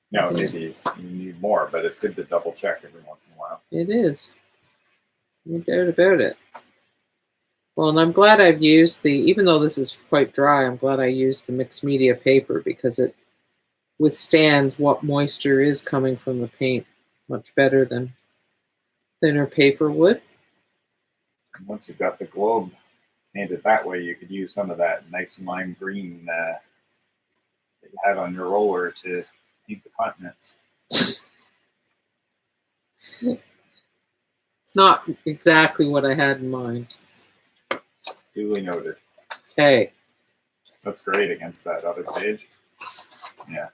No, maybe you need more, but it's good to double check every once in a while. It is. No doubt about it. Well, and I'm glad I've used even though this is quite dry, I'm glad I used the mixed media paper because it withstands what moisture is coming from the paint much better than thinner paper would. And once you've got the globe painted that way, you could use some of that nice lime green that you had on your roller to paint the continents. It's not exactly what I had in mind. Duly noted. Okay. That's great against that other page. Yeah.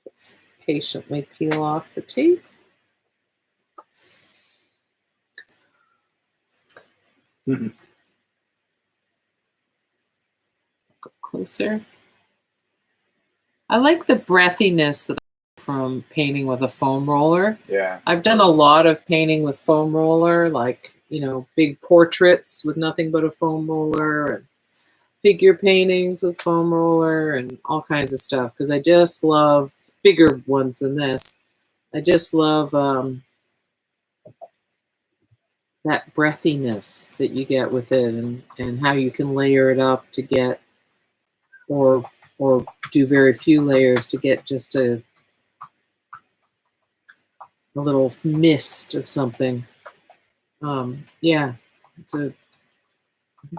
Let's patiently peel off the tape. Mm-hmm. Go closer. I like the breathiness that from painting with a foam roller. Yeah. I've done a lot of painting with foam roller, like, you know, big portraits with nothing but a foam roller, and figure paintings with foam roller, and all kinds of stuff. Because I just love bigger ones than this. I just love that breathiness that you get with it, and how you can layer it up to get, or do very few layers to get just a little mist of something. Yeah, I think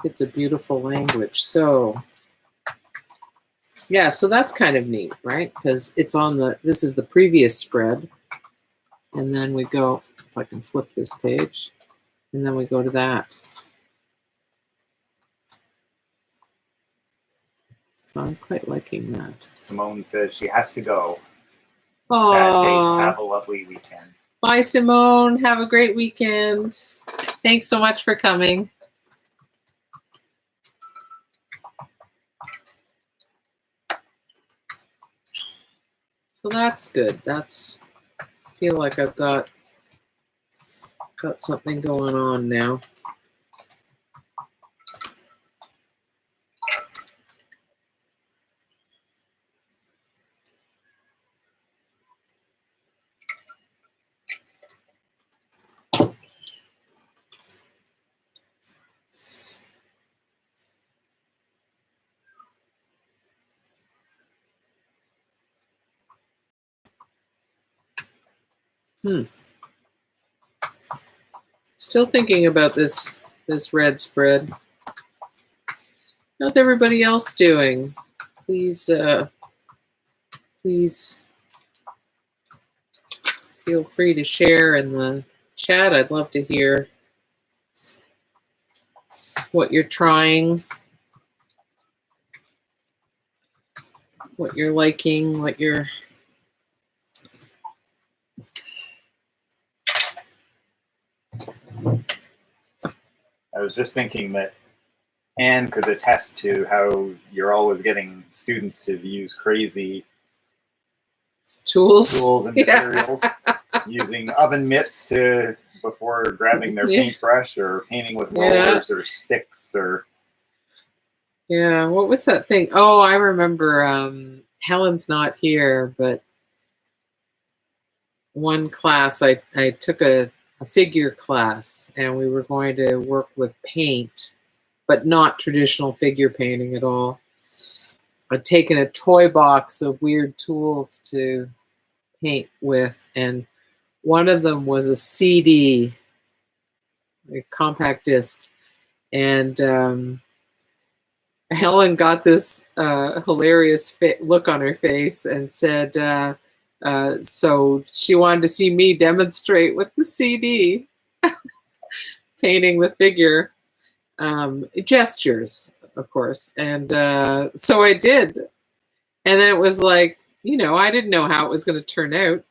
it's a beautiful language. So yeah, so that's kind of neat, right? Because it's on this is the previous spread. And then we go, if I can flip this page, and then we go to that. So I'm quite liking that. Simone says she has to go. Aww. Sad face. Have a lovely weekend. Bye, Simone. Have a great weekend. Thanks so much for coming. So that's good. I feel like I've got something going on now. Still thinking about this red spread. How's everybody else doing? Please feel free to share in the chat. I'd love to hear what you're trying, what you're liking, what you're... I was just thinking that Anne could attest to how you're always getting students to use crazy tools and materials, using oven mitts before grabbing their paintbrush, or painting with rollers or sticks, or... Yeah, what was that thing? Oh, I remember, Helen's not here, but one class I took a figure class, and we were going to work with paint, but not traditional figure painting at all. I'd taken a toy box of weird tools to paint with, and one of them was a CD, a compact disc, and Helen got this hilarious look on her face and said, so she wanted to see me demonstrate with the CD, painting the figure, gestures, of course. And so I did. And then it was like, you know, I didn't know how it was going to turn out,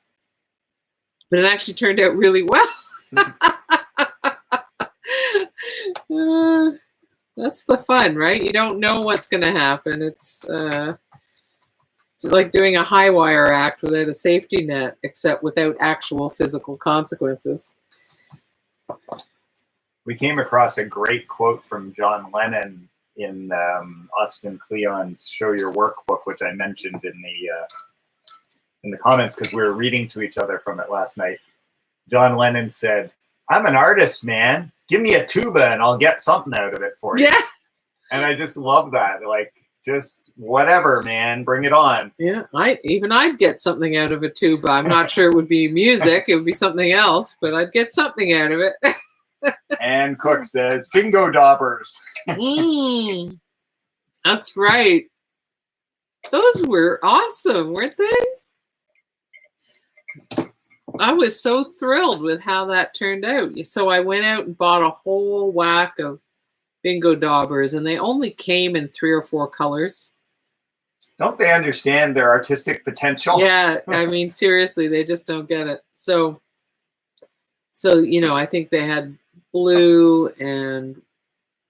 but it actually turned out really well. That's the fun, right? You don't know what's going to happen. It's like doing a high wire act without a safety net, except without actual physical consequences. We came across a great quote from John Lennon in Austin Kleon's Show Your Work book, which I mentioned in the comments because we were reading to each other from it last night. John Lennon said, "I'm an artist, man. give me a tuba and I'll get something out of it for you. Yeah. And I just love that. Like, just whatever, man, bring it on. Yeah, I'd get something out of a tuba. I'm not sure it would be music. It would be something else, but I'd get something out of it. And Cook says, bingo daubers. That's right. Those were awesome, weren't they? I was so thrilled with how that turned out. So I went out and bought a whole whack of bingo daubers, and they only came in 3 or 4 colors. Don't they understand their artistic potential? Yeah, I mean, seriously, they just don't get it. So you know, I think they had blue and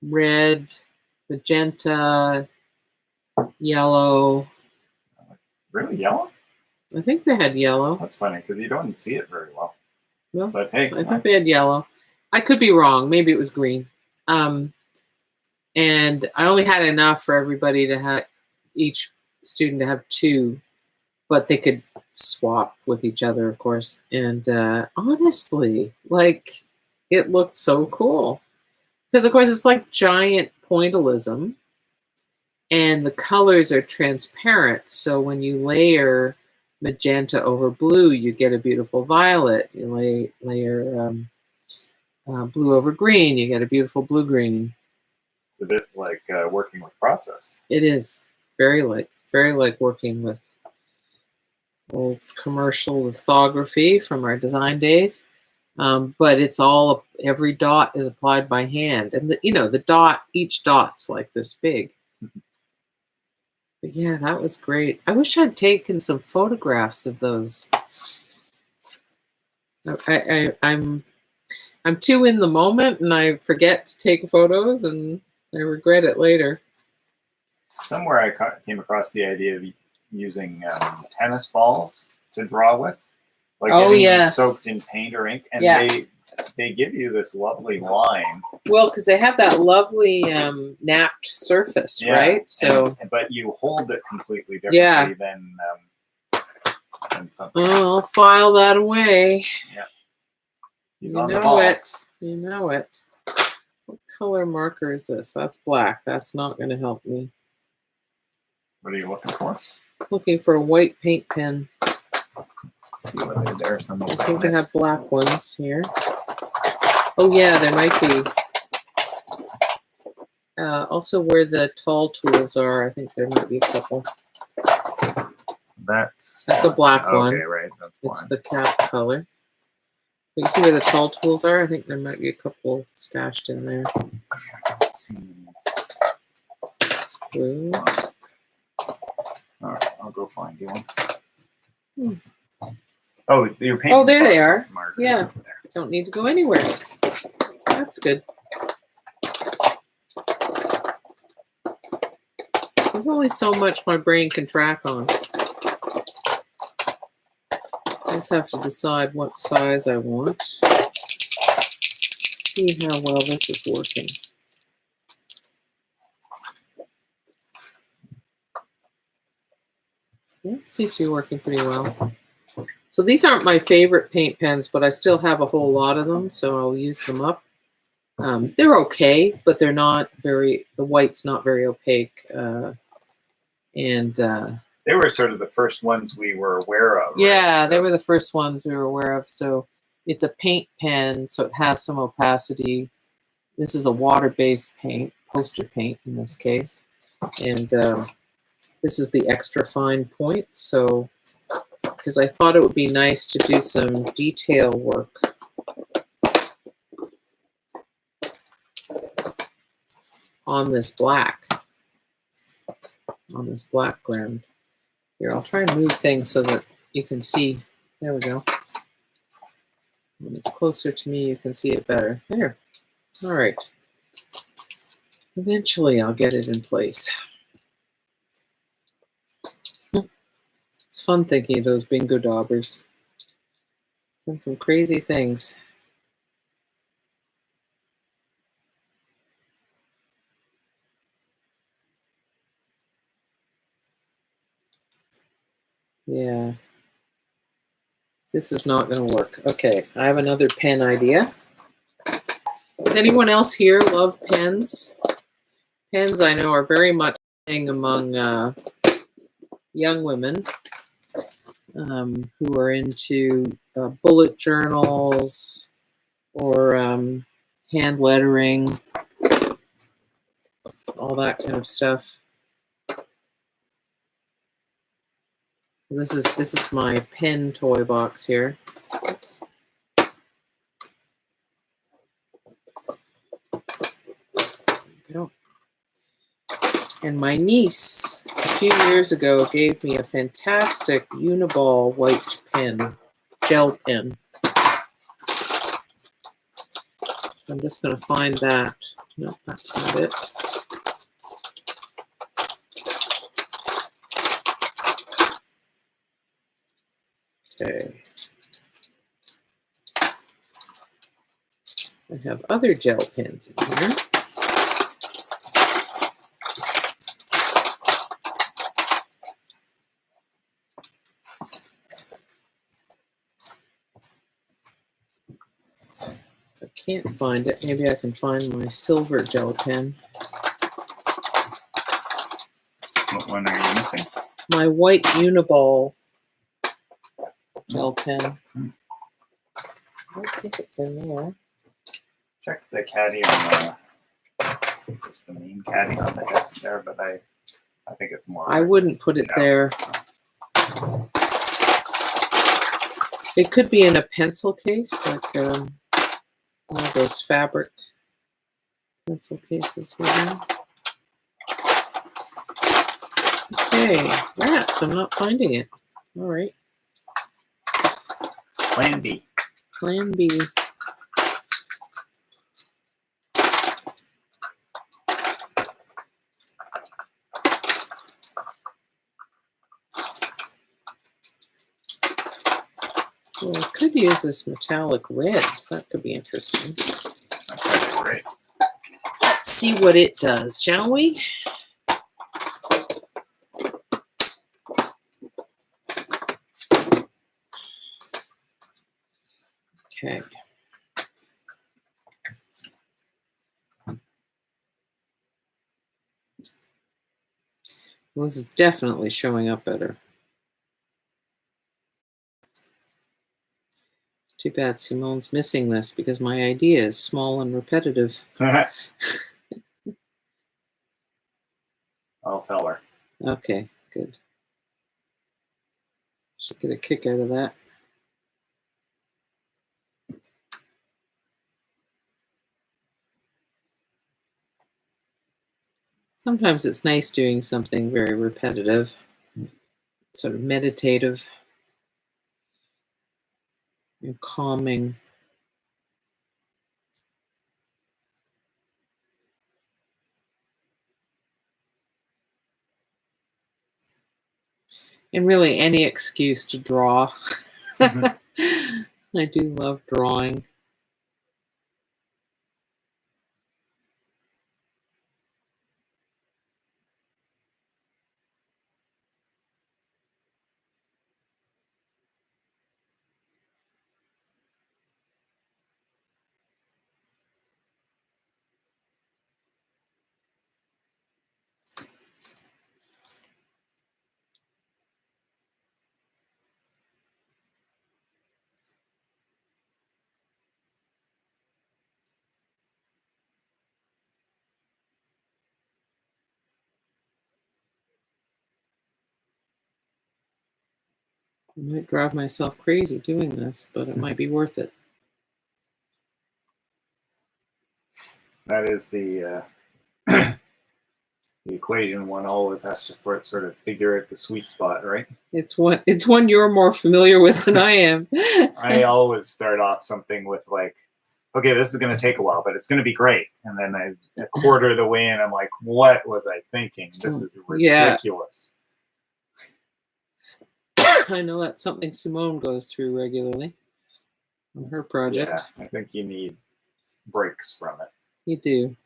red, magenta, yellow. Really, yellow? I think they had yellow. That's funny because you don't see it very well. No, but hey, I think they had yellow. I could be wrong. Maybe it was green. And I only had enough for everybody to have, each student to have 2, but they could swap with each other, of course. And honestly, like, it looked so cool. Because, of course, it's like giant pointillism, and the colors are transparent. So when you layer magenta over blue, you get a beautiful violet. You layer blue over green, you get a beautiful blue-green. It's a bit like working with process. It is very like working with old commercial lithography from our design days. But it's all, every dot is applied by hand, and each dot's like this big. But yeah, that was great. I wish I'd taken some photographs of those. I'm too in the moment, and I forget to take photos, and I regret it later. Somewhere I came across the idea of using tennis balls to draw with, like getting them soaked in paint or ink, and they give you this lovely line. Well, because they have that lovely napped surface, right? So, but you hold it completely differently than something. Oh, I'll file that away. Yeah, you know it. You know it. What color marker is this? That's black. That's not going to help me. What are you looking for? Looking for a white paint pen. Let's see whether there are some. I think I have black ones here. Oh yeah, there might be. Also, where the tall tools are, I think there might be a couple. That's a black one. Okay, right. It's the cap color. You see where the tall tools are? I think there might be a couple stashed in there. It's blue. All right, I'll go find you one. Oh, your paint. Oh, there they are. Markers. Yeah, don't need to go anywhere. That's good. There's only so much my brain can track on. I just have to decide what size I want. See how well this is working. Yeah, it seems to be working pretty well. So these aren't my favorite paint pens, but I still have a whole lot of them, so I'll use them up. They're okay, but they're not very, the white's not very opaque. They were sort of the first ones we were aware of. Yeah, right? they were the first ones we were aware of. So it's a paint pen, so it has some opacity. This is a water-based paint, poster paint in this case. And this is the extra fine point. So, because I thought it would be nice to do some detail work. On this black ground. Here, I'll try and move things so that you can see. There we go. When it's closer to me, you can see it better. There. All right. Eventually, I'll get it in place. It's fun thinking of those bingo daubers. Done some crazy things. Yeah. This is not going to work. Okay, I have another pen idea. Does anyone else here love pens? Pens, I know, are very much a thing among young women who are into bullet journals or hand lettering, all that kind of stuff. This is my pen toy box here. Oops. Go. And my niece a few years ago gave me a fantastic Uniball white pen, gel pen. I'm just going to find that. No, that's not it. Okay. I have other gel pens in here. I can't find it. Maybe I can find my silver gel pen. What one are you missing? My white Uniball gel pen. I don't think it's in there. Check the caddy on it's the main caddy on the desk there, but I think it's more. I wouldn't put it there. It could be in a pencil case, like one of those fabric pencil cases. Okay, rats. I'm not finding it. All right. Plan B. Plan B. Well, I could use this metallic red. That could be interesting. Okay, great. Let's see what it does, shall we? Okay. Well, this is definitely showing up better. Too bad Simone's missing this because my idea is small and repetitive. I'll tell her. Okay, good. Should get a kick out of that. Sometimes it's nice doing something very repetitive, sort of meditative and calming. And really any excuse to draw. I do love drawing. I might drive myself crazy doing this, but it might be worth it. That is the the equation one always has to sort of figure out the sweet spot, right? It's one you're more familiar with than I am. I always start off something with like, okay, this is going to take a while, but it's going to be and then a quarter of the way in, I'm like, what was I thinking? This is ridiculous. I know that's something Simone goes through regularly on her project. Yeah, I think you need breaks from it. You do.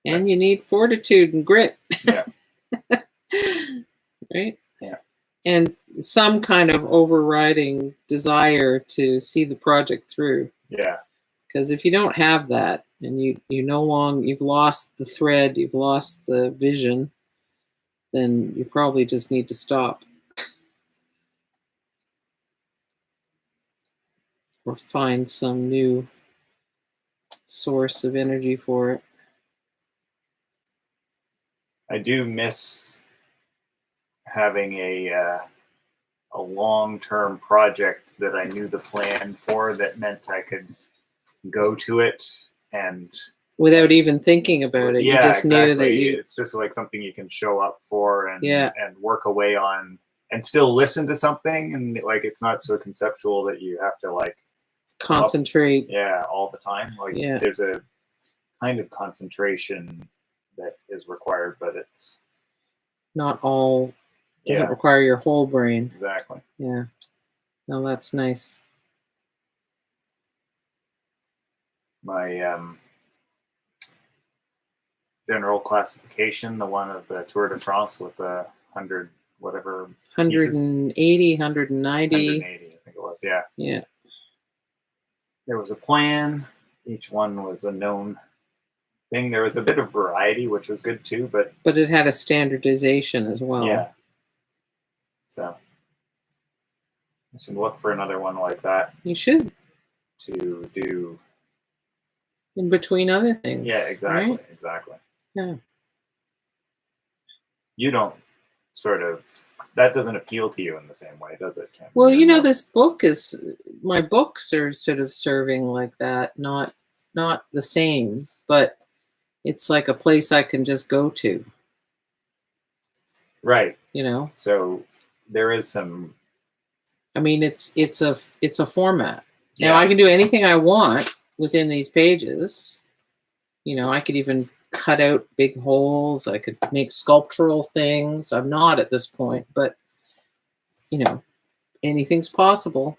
And you need fortitude and grit. Yeah. Right? Yeah. And some kind of overriding desire to see the project through. Yeah. Because if you don't have that, and you've lost the thread, you've lost the vision, then you probably just need to stop or find some new source of energy for it. I do miss having a long-term project that I knew the plan for, that meant I could go to it and without even thinking about it. Yeah, you just exactly. knew that it's just like something you can show up for and Yeah. and work away on and still listen to something, and like it's not so conceptual that you have to like concentrate. All the time. Like Yeah. there's a kind of concentration that is required, but it's not all doesn't require your whole brain. Exactly. Yeah. No, that's nice. My general classification, the one of the Tour de France with the 100 whatever 180, 190. 180, I think it was. Yeah. Yeah. There was a plan. Each one was a known thing. There was a bit of variety, which was good too, but it had a standardization as well. Yeah. So I should look for another one like that. You should. To do in between other things. Yeah, exactly. Right? Exactly. Yeah. You don't sort of, that doesn't appeal to you in the same way, does it, Kim? Well, you know, this book is, my books are sort of serving like that, not the same, but it's like a place I can just go to. Right. You know? So there is some, I mean, it's a format. Yeah. Now I can do anything I want within these pages. You know, I could even cut out big holes. I could make sculptural things. I'm not at this point, but you know, anything's possible.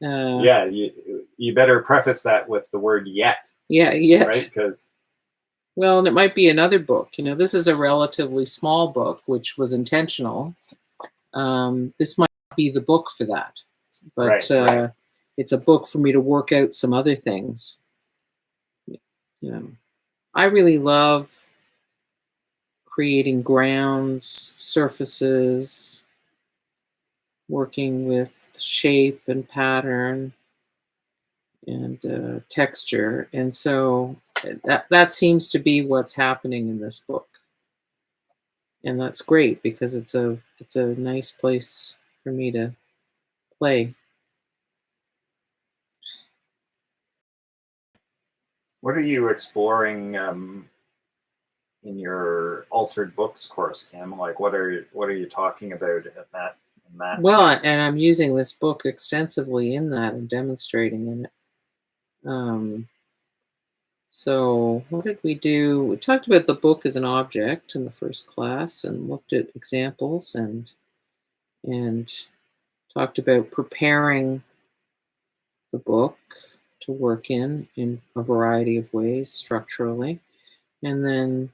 Yeah, you better preface that with the word yet. Yeah, yet. Right? Because well, and it might be another book. You know, this is a relatively small book, which was intentional. This might be the book for that. But right. It's a book for me to work out some other things. You know, I really love creating grounds, surfaces, working with shape and pattern and texture. And so that seems to be what's happening in this book. And that's great because it's a nice place for me to play. What are you exploring in your altered books course, Kim? Like, what are you talking about at that? In that? Well, and I'm using this book extensively in that and demonstrating in it. So what did we do? We talked about the book as an object in the first class and looked at examples and talked about preparing the book to work in a variety of ways structurally. And then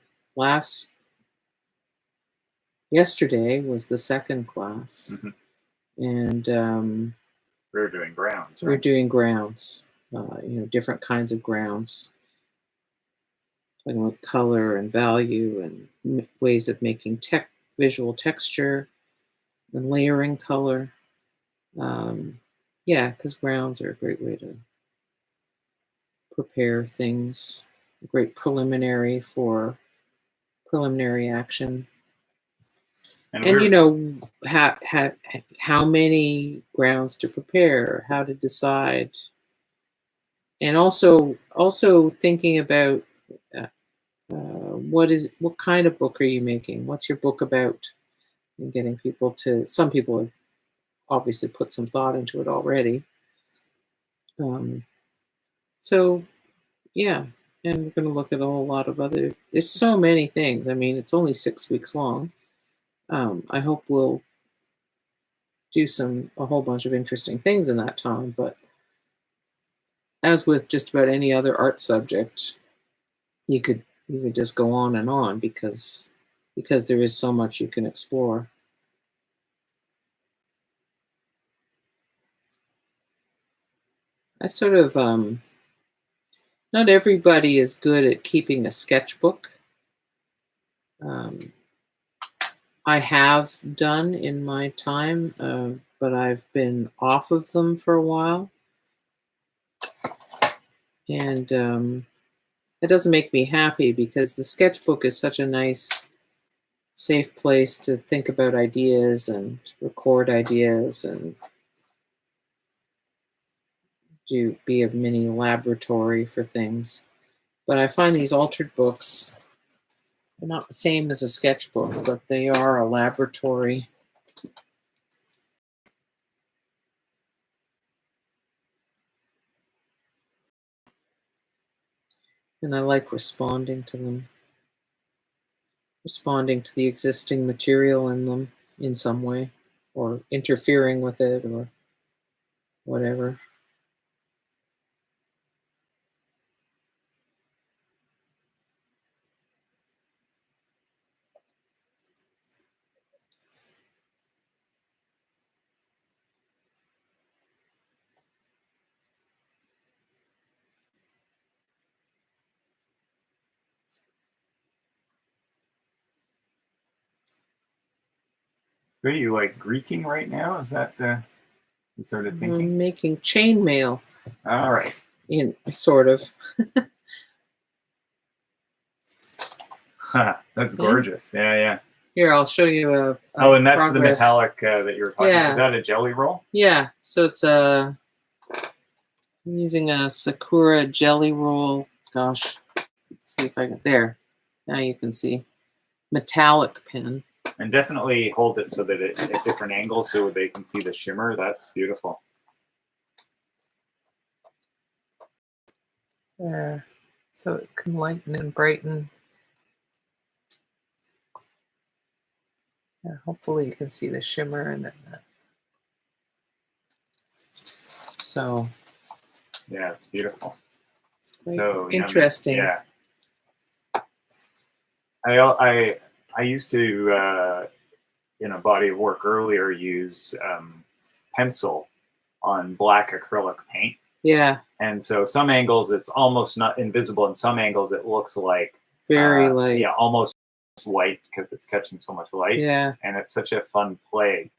yesterday was the second class. Mm-hmm. And we're doing grounds. Right? We're doing grounds, you know, different kinds of grounds. Talking about color and value and ways of making visual texture and layering color. Yeah, because grounds are a great way to prepare things, a great preliminary for preliminary action. And you know, how many grounds to prepare, how to decide. And also thinking about what kind of book are you making? What's your book about? And getting people to, some people have obviously put some thought into it already. So yeah, and we're going to look at a whole lot of there's so many things. I mean, it's only 6 weeks long. I hope we'll do a whole bunch of interesting things in that time, but as with just about any other art subject, you could just go on because there is so much you can explore. I sort of Not everybody is good at keeping a sketchbook. I have done in my time, but I've been off of them for a while. And it doesn't make me happy because the sketchbook is such a nice, safe place to think about ideas and record ideas and be a mini laboratory for things. But I find these altered books, they're not the same as a sketchbook, but they are a laboratory. And I like responding to them, responding to the existing material in them in some way, or interfering with it, or whatever. So are you like Greeking right now? Is that the sort of thinking? I'm making chainmail. All right. Sort of. That's gorgeous. Yeah. Here, I'll show you a and that's progress. the metallic that you were talking about. Yeah. Is that a jelly roll? Yeah, so it's I'm using a Sakura jelly roll. Gosh, let's see if I can. There. Now you can see. Metallic pen. And definitely hold it so that it at different angles so they can see the shimmer. That's beautiful. There. So it can lighten and brighten. Yeah, hopefully you can see the shimmer in it. So. Yeah, it's beautiful. It's quite so interesting. Yeah. I used to in a body of work earlier use pencil on black acrylic paint. Yeah. And so some angles it's almost not invisible, and some angles it looks like very light. Yeah, almost white because it's catching so much light. Yeah. And it's such a fun play,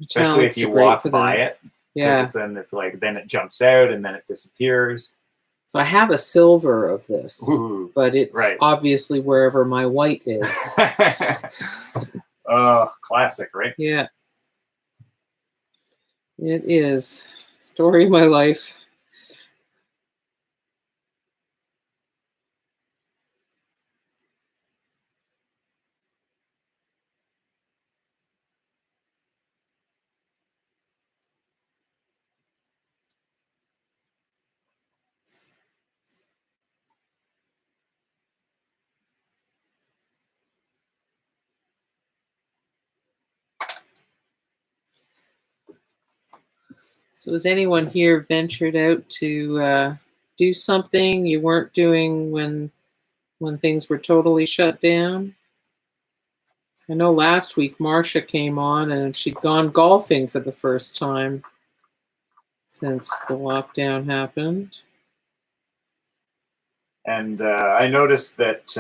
especially if you walk by it. Yeah. It's like then it jumps out and then it disappears. So I have a silver of this, but it's right. obviously wherever my white is. Oh, classic, right? Yeah. It is. Story of my life. So has anyone here ventured out to do something you weren't doing when things were totally shut down? I know last week Marcia came on and she'd gone golfing for the first time since the lockdown happened. And I noticed that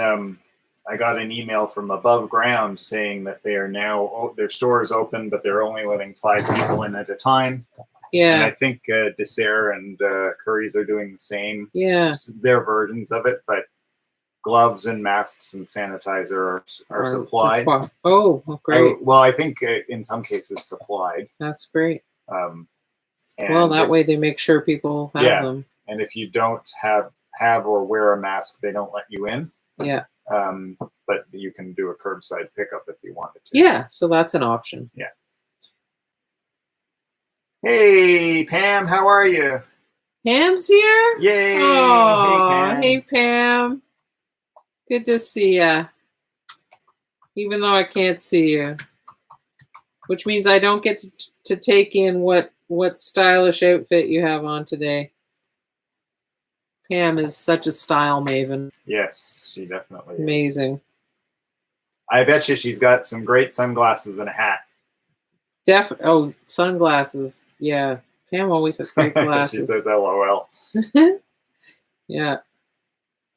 I got an email from Above Ground saying that they are now, their store is open, but they're only letting 5 people in at a time. Yeah. And I think Dessert and Curry's are doing the same. Yeah. Their versions of it, but gloves and masks and sanitizer are supplied. Oh, great. I think in some cases supplied. That's great. Well, that way they make sure people have them. And if you don't have or wear a mask, they don't let you in. Yeah. But you can do a curbside pickup if you wanted to. Yeah, so that's an option. Yeah. Hey, Pam, how are you? Pam's here? Yay! Oh, hey, Pam. Hey, Pam. Good to see ya. Even though I can't see you. Which means I don't get to take in what stylish outfit you have on today. Pam is such a style maven. Yes, she definitely is. Amazing. I bet you she's got some great sunglasses and a hat. Oh, sunglasses. Yeah. Pam always has great glasses. She says LOL. Yeah.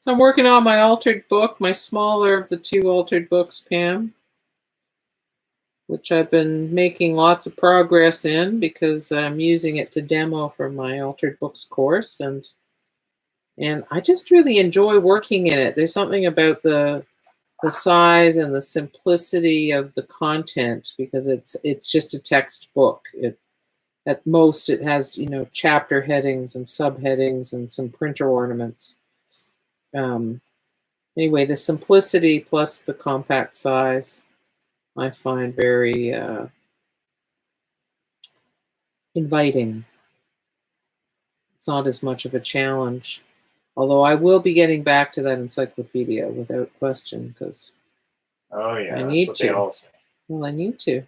So I'm working on my altered book, my smaller of the two altered books, Pam, which I've been making lots of progress in because I'm using it to demo for my altered books course, and I just really enjoy working in it. There's something about the size and the simplicity of the content because it's just a textbook. At most it has, you know, chapter headings and subheadings and some printer ornaments. Anyway, the simplicity plus the compact size I find very inviting. It's not as much of a challenge. Although I will be getting back to that encyclopedia without question, because Oh yeah, I that's need what they to. all say. Well, I need to.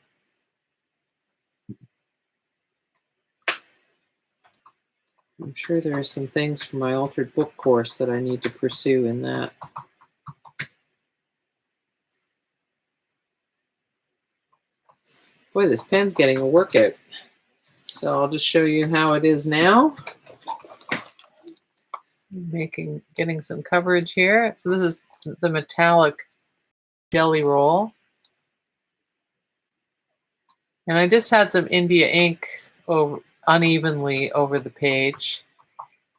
I'm sure there are some things for my altered book course that I need to pursue in that. Boy, this pen's getting a workout. So I'll just show you how it is now. Getting some coverage here. So this is the metallic jelly roll. And I just had some India ink unevenly over the page.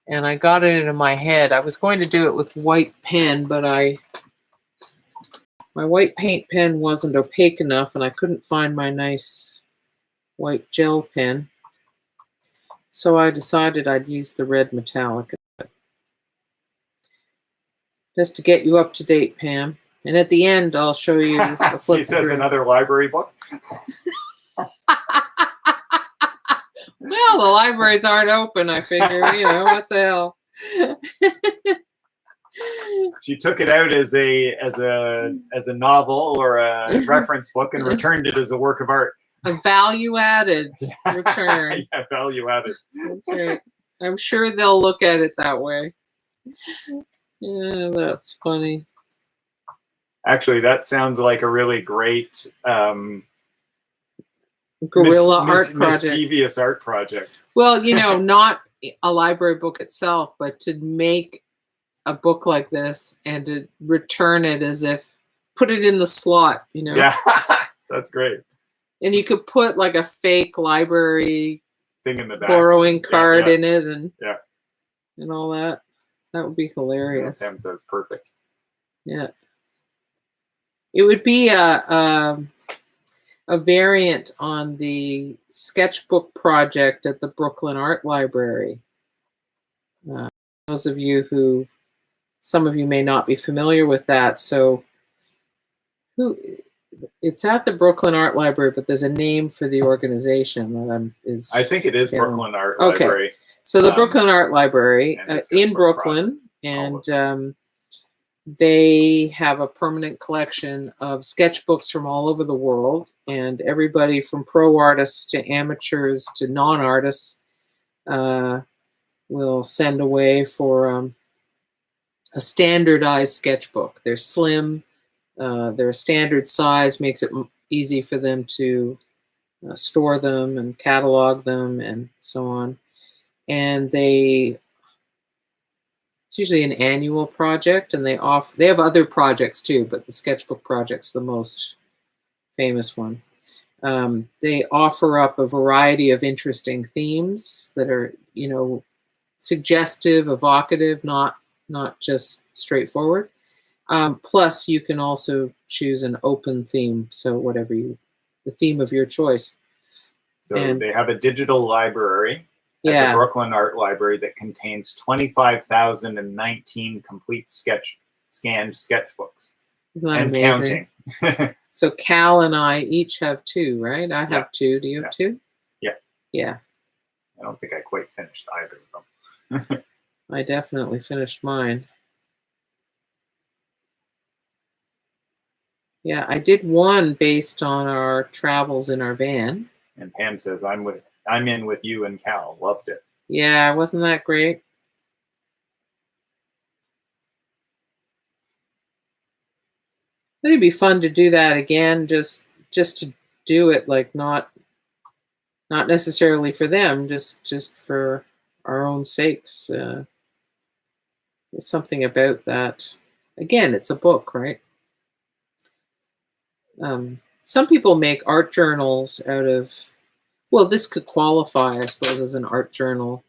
And I got it into my head. I was going to do it with white pen, but my white paint pen wasn't opaque enough and I couldn't find my nice white gel pen. So I decided I'd use the red metallic. Just to get you up to date, Pam. And at the end, I'll show you a flip. She says another library book. Well, the libraries aren't open, I figure. You know, what the hell. She took it out as a novel or a reference book and returned it as a work of art. A value-added return. Yeah, value added. That's right. I'm sure they'll look at it that way. Yeah, that's funny. Actually, that sounds like a really great guerrilla art project. Mischievous art project. Well, you know, not a library book itself, but to make a book like this and to return it as if, put it in the slot, you know? Yeah, that's great. And you could put like a fake library thing in the back, borrowing card in it and all that. That would be hilarious. Pam says perfect. Yeah. It would be a variant on the sketchbook project at the Brooklyn Art Library. Those of you who, some of you may not be familiar with that. So it's at the Brooklyn Art Library, but there's a name for the organization that I think it is Brooklyn Art Library. So the Brooklyn Art Library in Brooklyn, and they have a permanent collection of sketchbooks from all over the world, and everybody from pro artists to amateurs to non-artists will send away for a standardized sketchbook. They're slim, they're a standard size, makes it easy for them to store them and catalog them and so on. And it's usually an annual project, and they have other projects too, but the sketchbook project's the most famous one. They offer up a variety of interesting themes that are, you know, suggestive, evocative, not just straightforward. Plus, you can also choose an open theme, so the theme of your choice. So they have a digital library at the Brooklyn Art Library that contains 25,019 complete scanned sketchbooks. Isn't that and amazing? Counting. So Kal and I each have 2, right? I have 2. Do you have 2? Yeah. Yeah. I don't think I quite finished either of them. I definitely finished mine. Yeah, I did one based on our travels in our van. And Pam says, I'm in with you and Cal. Loved it. Yeah, wasn't that great? It'd be fun to do that again, just to do it, like not necessarily for them, just for our own sakes. There's something about that. Again, it's a book, right? Some people make art journals out of, well, this could qualify, I suppose, as an art journal.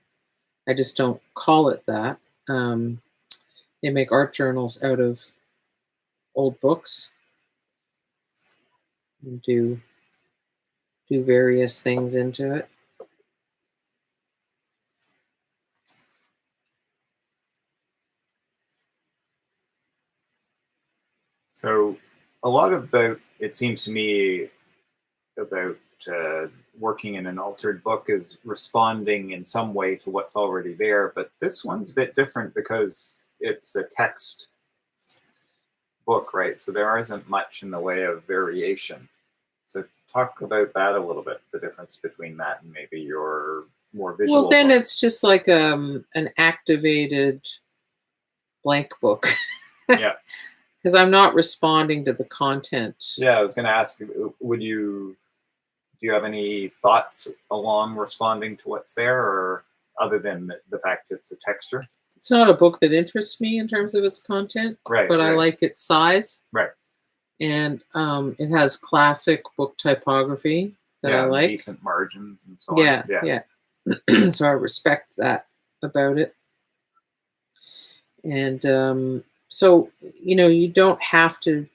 I just don't call it that. They make art journals out of old books and do various things into it. So a lot of it seems to me, about working in an altered book is responding in some way to what's already there. But this one's a bit different because it's a text book, right? So there isn't much in the way of variation. So talk about that a little bit, the difference between that and maybe your more visual Well, then book. it's just like an activated blank book. Yeah. Because I'm not responding to the content. Yeah, I was going to ask, do you have any thoughts along responding to what's there, or other than the fact it's a texture? It's not a book that interests me in terms of its content, Right. but right. I like its size. Right. And it has classic book typography that I like. Decent margins and so Yeah, on. yeah. So I respect that about it. And so, you don't have to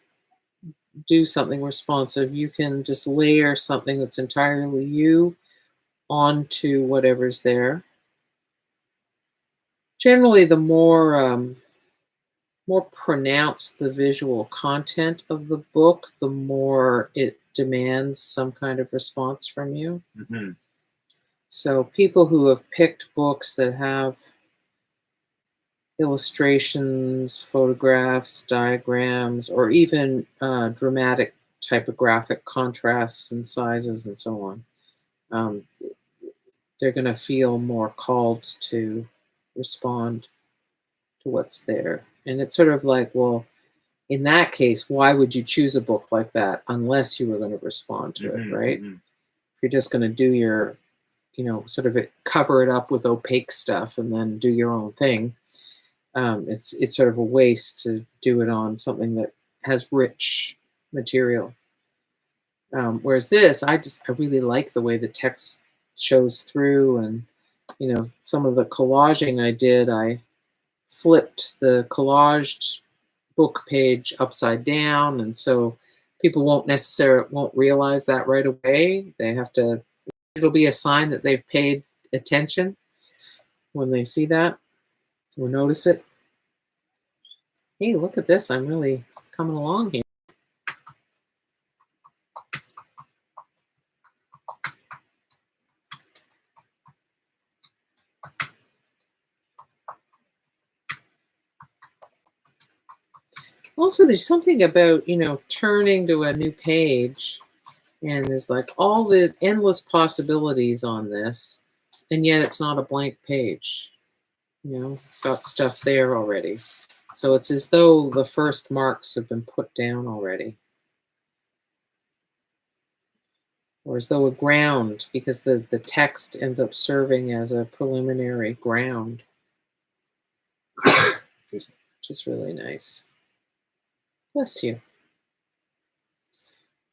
do something responsive. You can just layer something that's entirely you onto whatever's there. Generally, the more pronounced the visual content of the book, the more it demands some kind of response from you. Mm-hmm. So people who have picked books that have illustrations, photographs, diagrams, or even dramatic typographic contrasts and sizes and so on, they're going to feel more called to respond to what's there. And it's sort of like, well, in that case, why would you choose a book like that unless you were going to respond to it, right? Mm-hmm. If you're just going to do your, sort of cover it up with opaque stuff and then do your own thing, it's sort of a waste to do it on something that has rich material. Whereas this, I really like the way the text shows through, and some of the collaging I did, I flipped the collaged book page upside down, and so people won't realize that right away. They have to. It'll be a sign that they've paid attention when they see that or notice it. Hey, look at this! I'm really coming along here. Also, there's something about, turning to a new page, and there's like all the endless possibilities on this, and yet it's not a blank page. It's got stuff there already. So it's as though the first marks have been put down already. Or as though a ground, because the text ends up serving as a preliminary ground. Which is really nice. Bless you.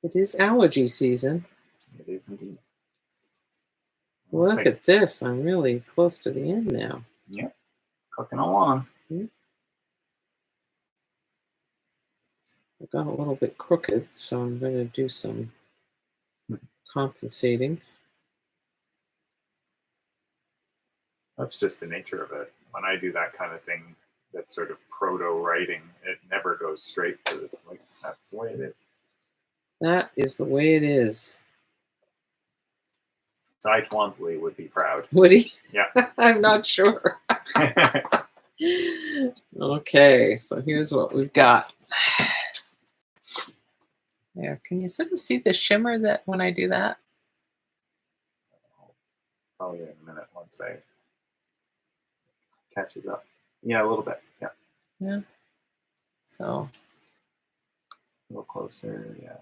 It is allergy season. It is indeed. Look at this. I'm really close to the end now. Yep. Cooking along. I got a little bit crooked, so I'm going to do some compensating. That's just the nature of it. When I do that kind of thing, that sort of proto-writing, it never goes straight, because it's like, that's the way it is. That is the way it is. Cy Twombly would be proud. Would he? Yeah. I'm not sure. Okay, so here's what we've got. There, can you sort of see the shimmer that when I do that? Probably in a minute once I catches up. Yeah, a little bit. Yeah. Yeah. So. A little closer. Yeah.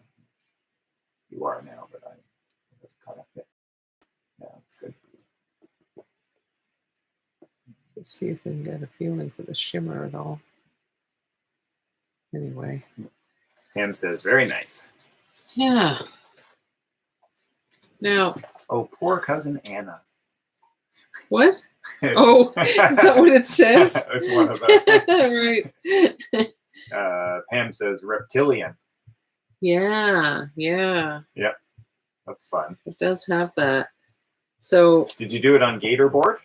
You are now, but I just caught up. Yeah, that's good. Let's see if we can get a feeling for the shimmer at all. Anyway. Pam says, very nice. Yeah. Now. Oh, poor cousin Anna. What? Oh, is that what it says? It's one of them. Right. Pam says reptilian. Yeah, yeah. Yep, that's fun. It does have that. So. Did you do it on Gator board?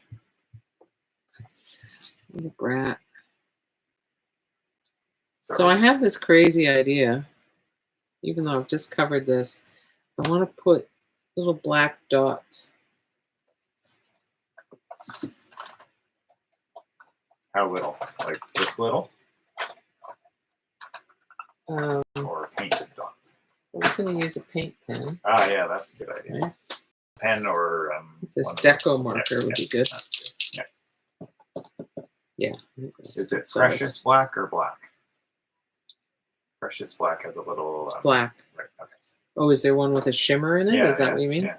What a brat. Sorry. So I have this crazy idea, even though I've just covered this. I want to put little black dots. How little? Like this little? Or painted dots? We're going to use a paint pen. Ah, yeah, that's a good idea. Right. Pen or this deco marker would be good. Yeah. Is it precious black or black? Precious black has a little. It's black. Right, okay. Oh, is there one with a shimmer in it? Yeah, is that what you mean? Yeah.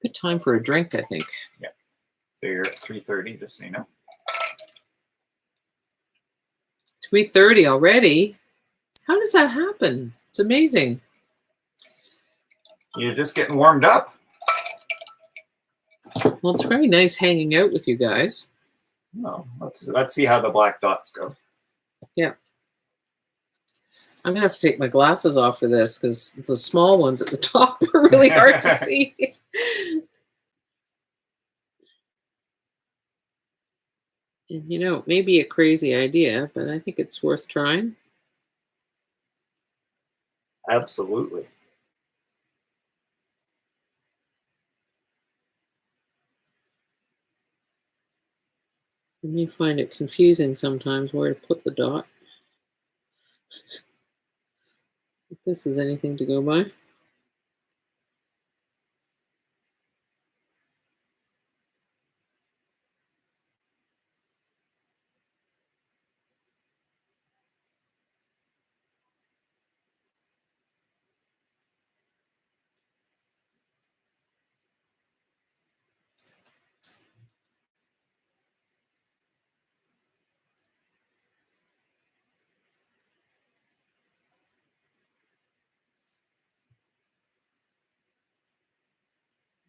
Good time for a drink, I think. Yeah. So you're at 3:30, just so you know. 3:30 already? How does that happen? It's amazing. You're just getting warmed up. Well, it's very nice hanging out with you guys. No, let's see how the black dots go. Yeah. I'm going to have to take my glasses off for this because the small ones at the top are really hard to see. And, you know, it may be a crazy idea, but I think it's worth trying. Absolutely. You may find it confusing sometimes where to put the dot. If this is anything to go by.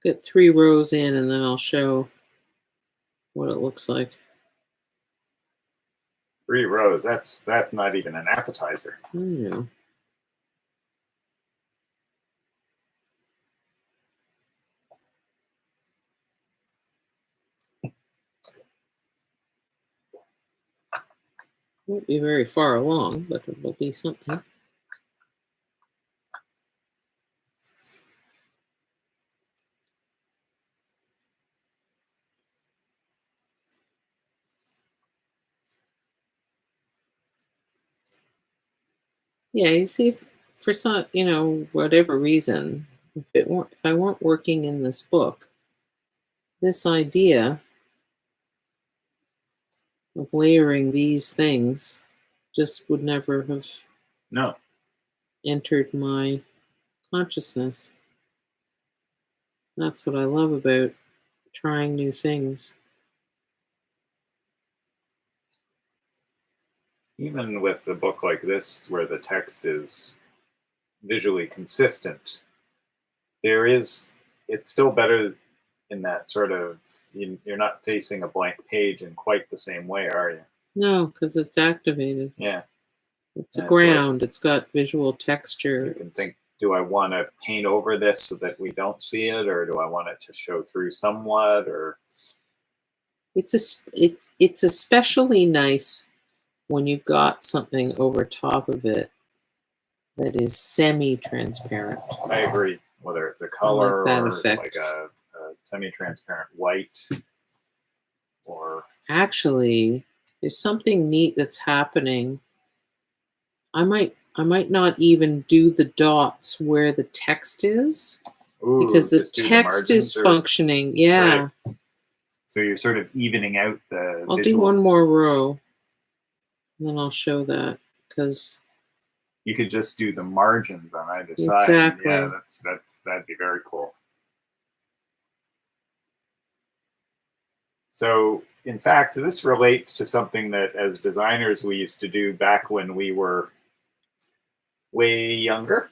Get 3 rows in and then I'll show what it looks like. 3 rows. That's not even an appetizer. I know. Won't be very far along, but it will be something. Yeah, you see, for some, you know, whatever reason, if I weren't working in this book, this idea of layering these things just would never have entered my consciousness. That's what I love about trying new things. Even with a book like this, where the text is visually consistent, it's still better in that sort of, you're not facing a blank page in quite the same way, are you? No, because it's activated. Yeah. It's a ground. It's got visual texture. You can think, do I want to paint over this so that we don't see it, or do I want it to show through somewhat? Or it's especially nice when you've got something over top of it that is semi-transparent. I agree. Whether it's a color like that or effect. like a semi-transparent white, or actually, there's something neat that's happening. I might not even do the dots where the text is. Ooh, because the text is functioning. Yeah. Right. So you're sort of evening out the I'll visual. do one more row. And then I'll show that, because you could just do the margins on either side. Exactly. Yeah, that'd be very cool. So in fact, this relates to something that as designers we used to do back when we were way younger.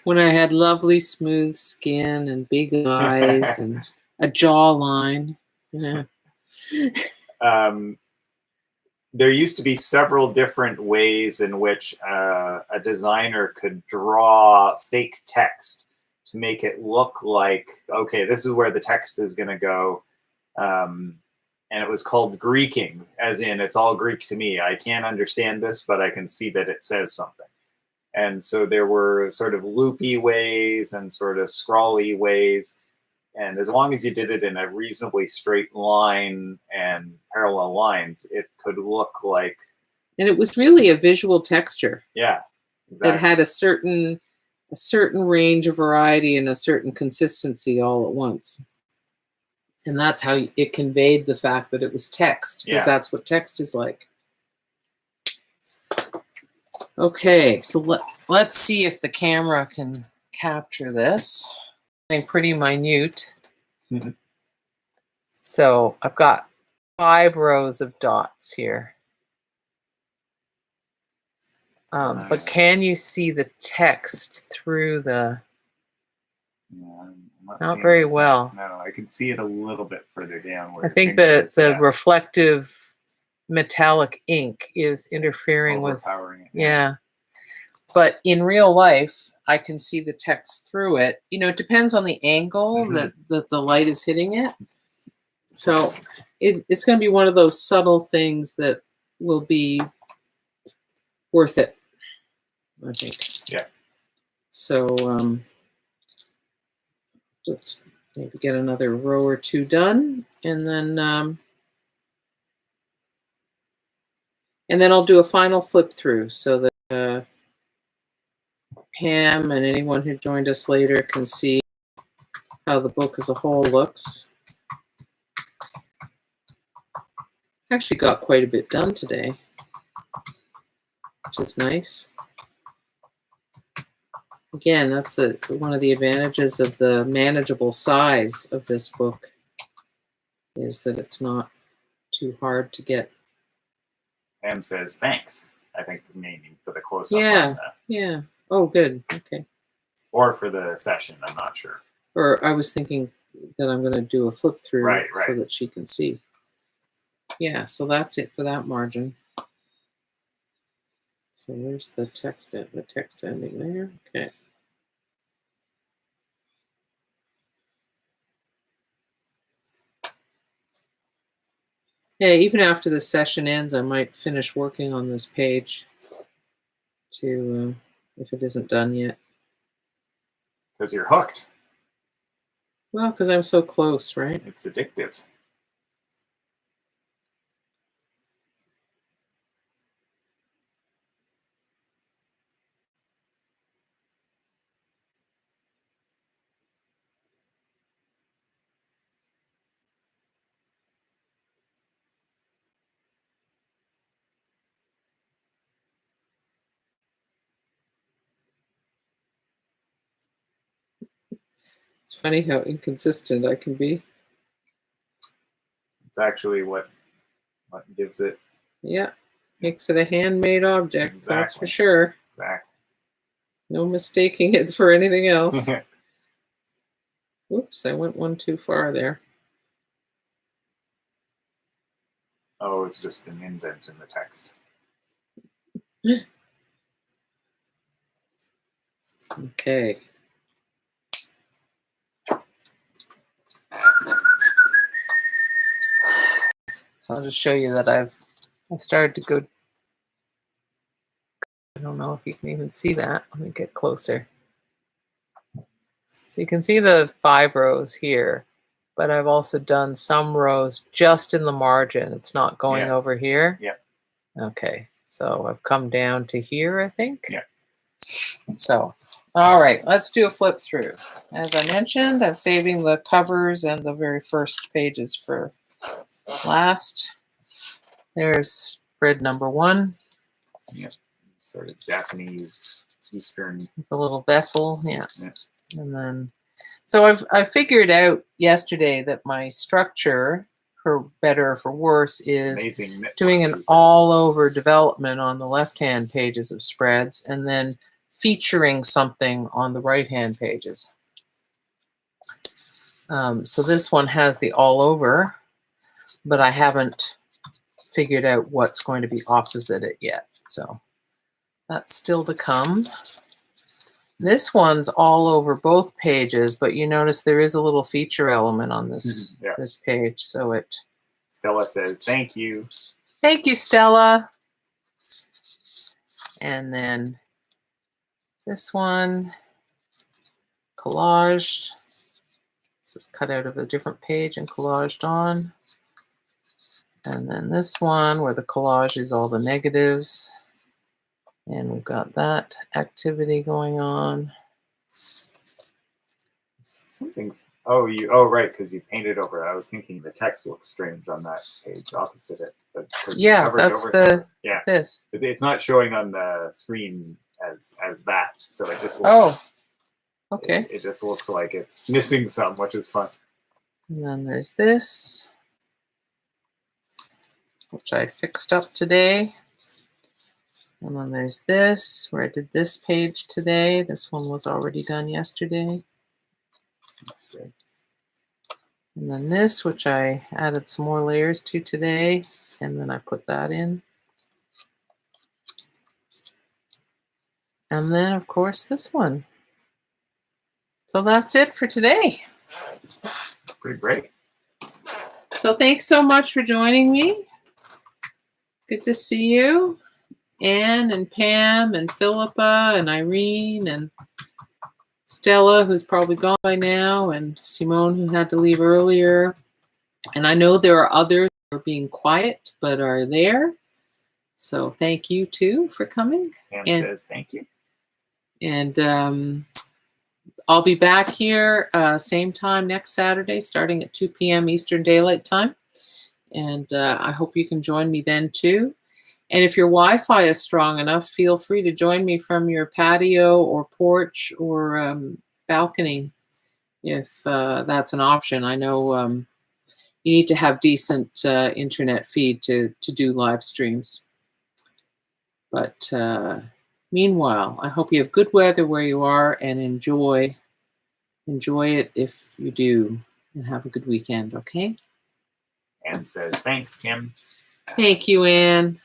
When I had lovely smooth skin and big eyes and a jawline. Yeah. There used to be several different ways in which a designer could draw fake text to make it look like, okay, this is where the text is going to go. And it was called Greeking, as in it's all Greek to me. I can't understand this, but I can see that it says something. And so there were sort of loopy ways and sort of scrawly ways. And as long as you did it in a reasonably straight line and parallel lines, it could look like. And it was really a visual texture. Yeah, exactly. That had a certain range of variety and a certain consistency all at once. And that's how it conveyed the fact that it was text, because that's what text is like. Okay, so let's see if the camera can capture this. Pretty minute. Mm-hmm. So I've got 5 rows of dots here. But can you see the text through the... Yeah, not very well. No, I can see it a little bit further down. I think the reflective metallic ink is interfering with... Overpowering it. Yeah. But in real life, I can see the text through it. You know, it depends on the angle that the light is hitting it. So it's going to be one of those subtle things that will be worth it, I think. Yeah. So let's maybe get another row or 2 done, and then I'll do a final flip through so that Pam and anyone who joined us later can see how the book as a whole looks. Actually got quite a bit done today, which is nice. Again, that's one of the advantages of the manageable size of this book, is that it's not too hard to get. Pam says, thanks. I think meaning for the close-up. Yeah, yeah. Oh, good. Okay. Or for the session, I'm not sure. Or I was thinking that I'm going to do a flip through right. so that she can see. Yeah, so that's it for that margin. So there's the text ending there. Okay. Yeah, even after the session ends, I might finish working on this page to if it isn't done yet. Because you're hooked. Well, because I'm so close, right? It's addictive. It's funny how inconsistent I can be. It's actually what gives it. Yeah, makes it a handmade object. Exactly. That's for sure. Exactly. No mistaking it for anything else. Oops, I went one too far there. Oh, it's just an indent in the text. Okay. So I'll just show you that I started to go. I don't know if you can even see that. Let me get closer. So you can see the 5 rows here, but I've also done some rows just in the margin. It's not going over here. Yeah. Okay. So I've come down to here, I think. Yeah. So, all right, let's do a flip through. As I mentioned, I'm saving the covers and the very first pages for last. There's spread number 1. Yep. Sort of Japanese Eastern. The little vessel, yeah. And then, so I figured out yesterday that my structure for better or for worse, is Amazing doing an pieces. all-over development on the left-hand pages of spreads and then featuring something on the right-hand pages. So this one has the all-over, but I haven't figured out what's going to be opposite it yet. So that's still to come. This one's all over both pages, but you notice there is a little feature element on this this page. So it. Stella says, thank you. Thank you, Stella. And then this one, collaged. This is cut out of a different page and collaged on. And then this one where the collage is all the negatives. And we've got that activity going on. Something. Oh, right, because you painted over it. I was thinking the text looks strange on that page opposite it. But yeah, that's the this. It's not showing on the screen as that, so it just looks, okay. It just looks like it's missing some, which is fun. And then there's this, which I fixed up today. And then there's this, where I did this page today. This one was already done yesterday. Okay. And then this, which I added some more layers to today, and then I put that in. And then, of course, this one. So that's it for today. Pretty great. So thanks so much for joining me. Good to see you. Anne and Pam and Philippa and Irene and Stella, who's probably gone by now, and Simone, who had to leave earlier. And I know there are others who are being quiet but are there. So thank you, too, for coming. Pam says thank you. And I'll be back here same time next Saturday, starting at 2 p.m. Eastern Daylight Time. And I hope you can join me then, too. And if your Wi-Fi is strong enough, feel free to join me from your patio or porch or balcony, if that's an option. I know you need to have decent internet feed to do live streams. But meanwhile, I hope you have good weather where you are and enjoy it if you do, and have a good weekend, okay? Anne says, thanks, Kim. Thank you, Anne.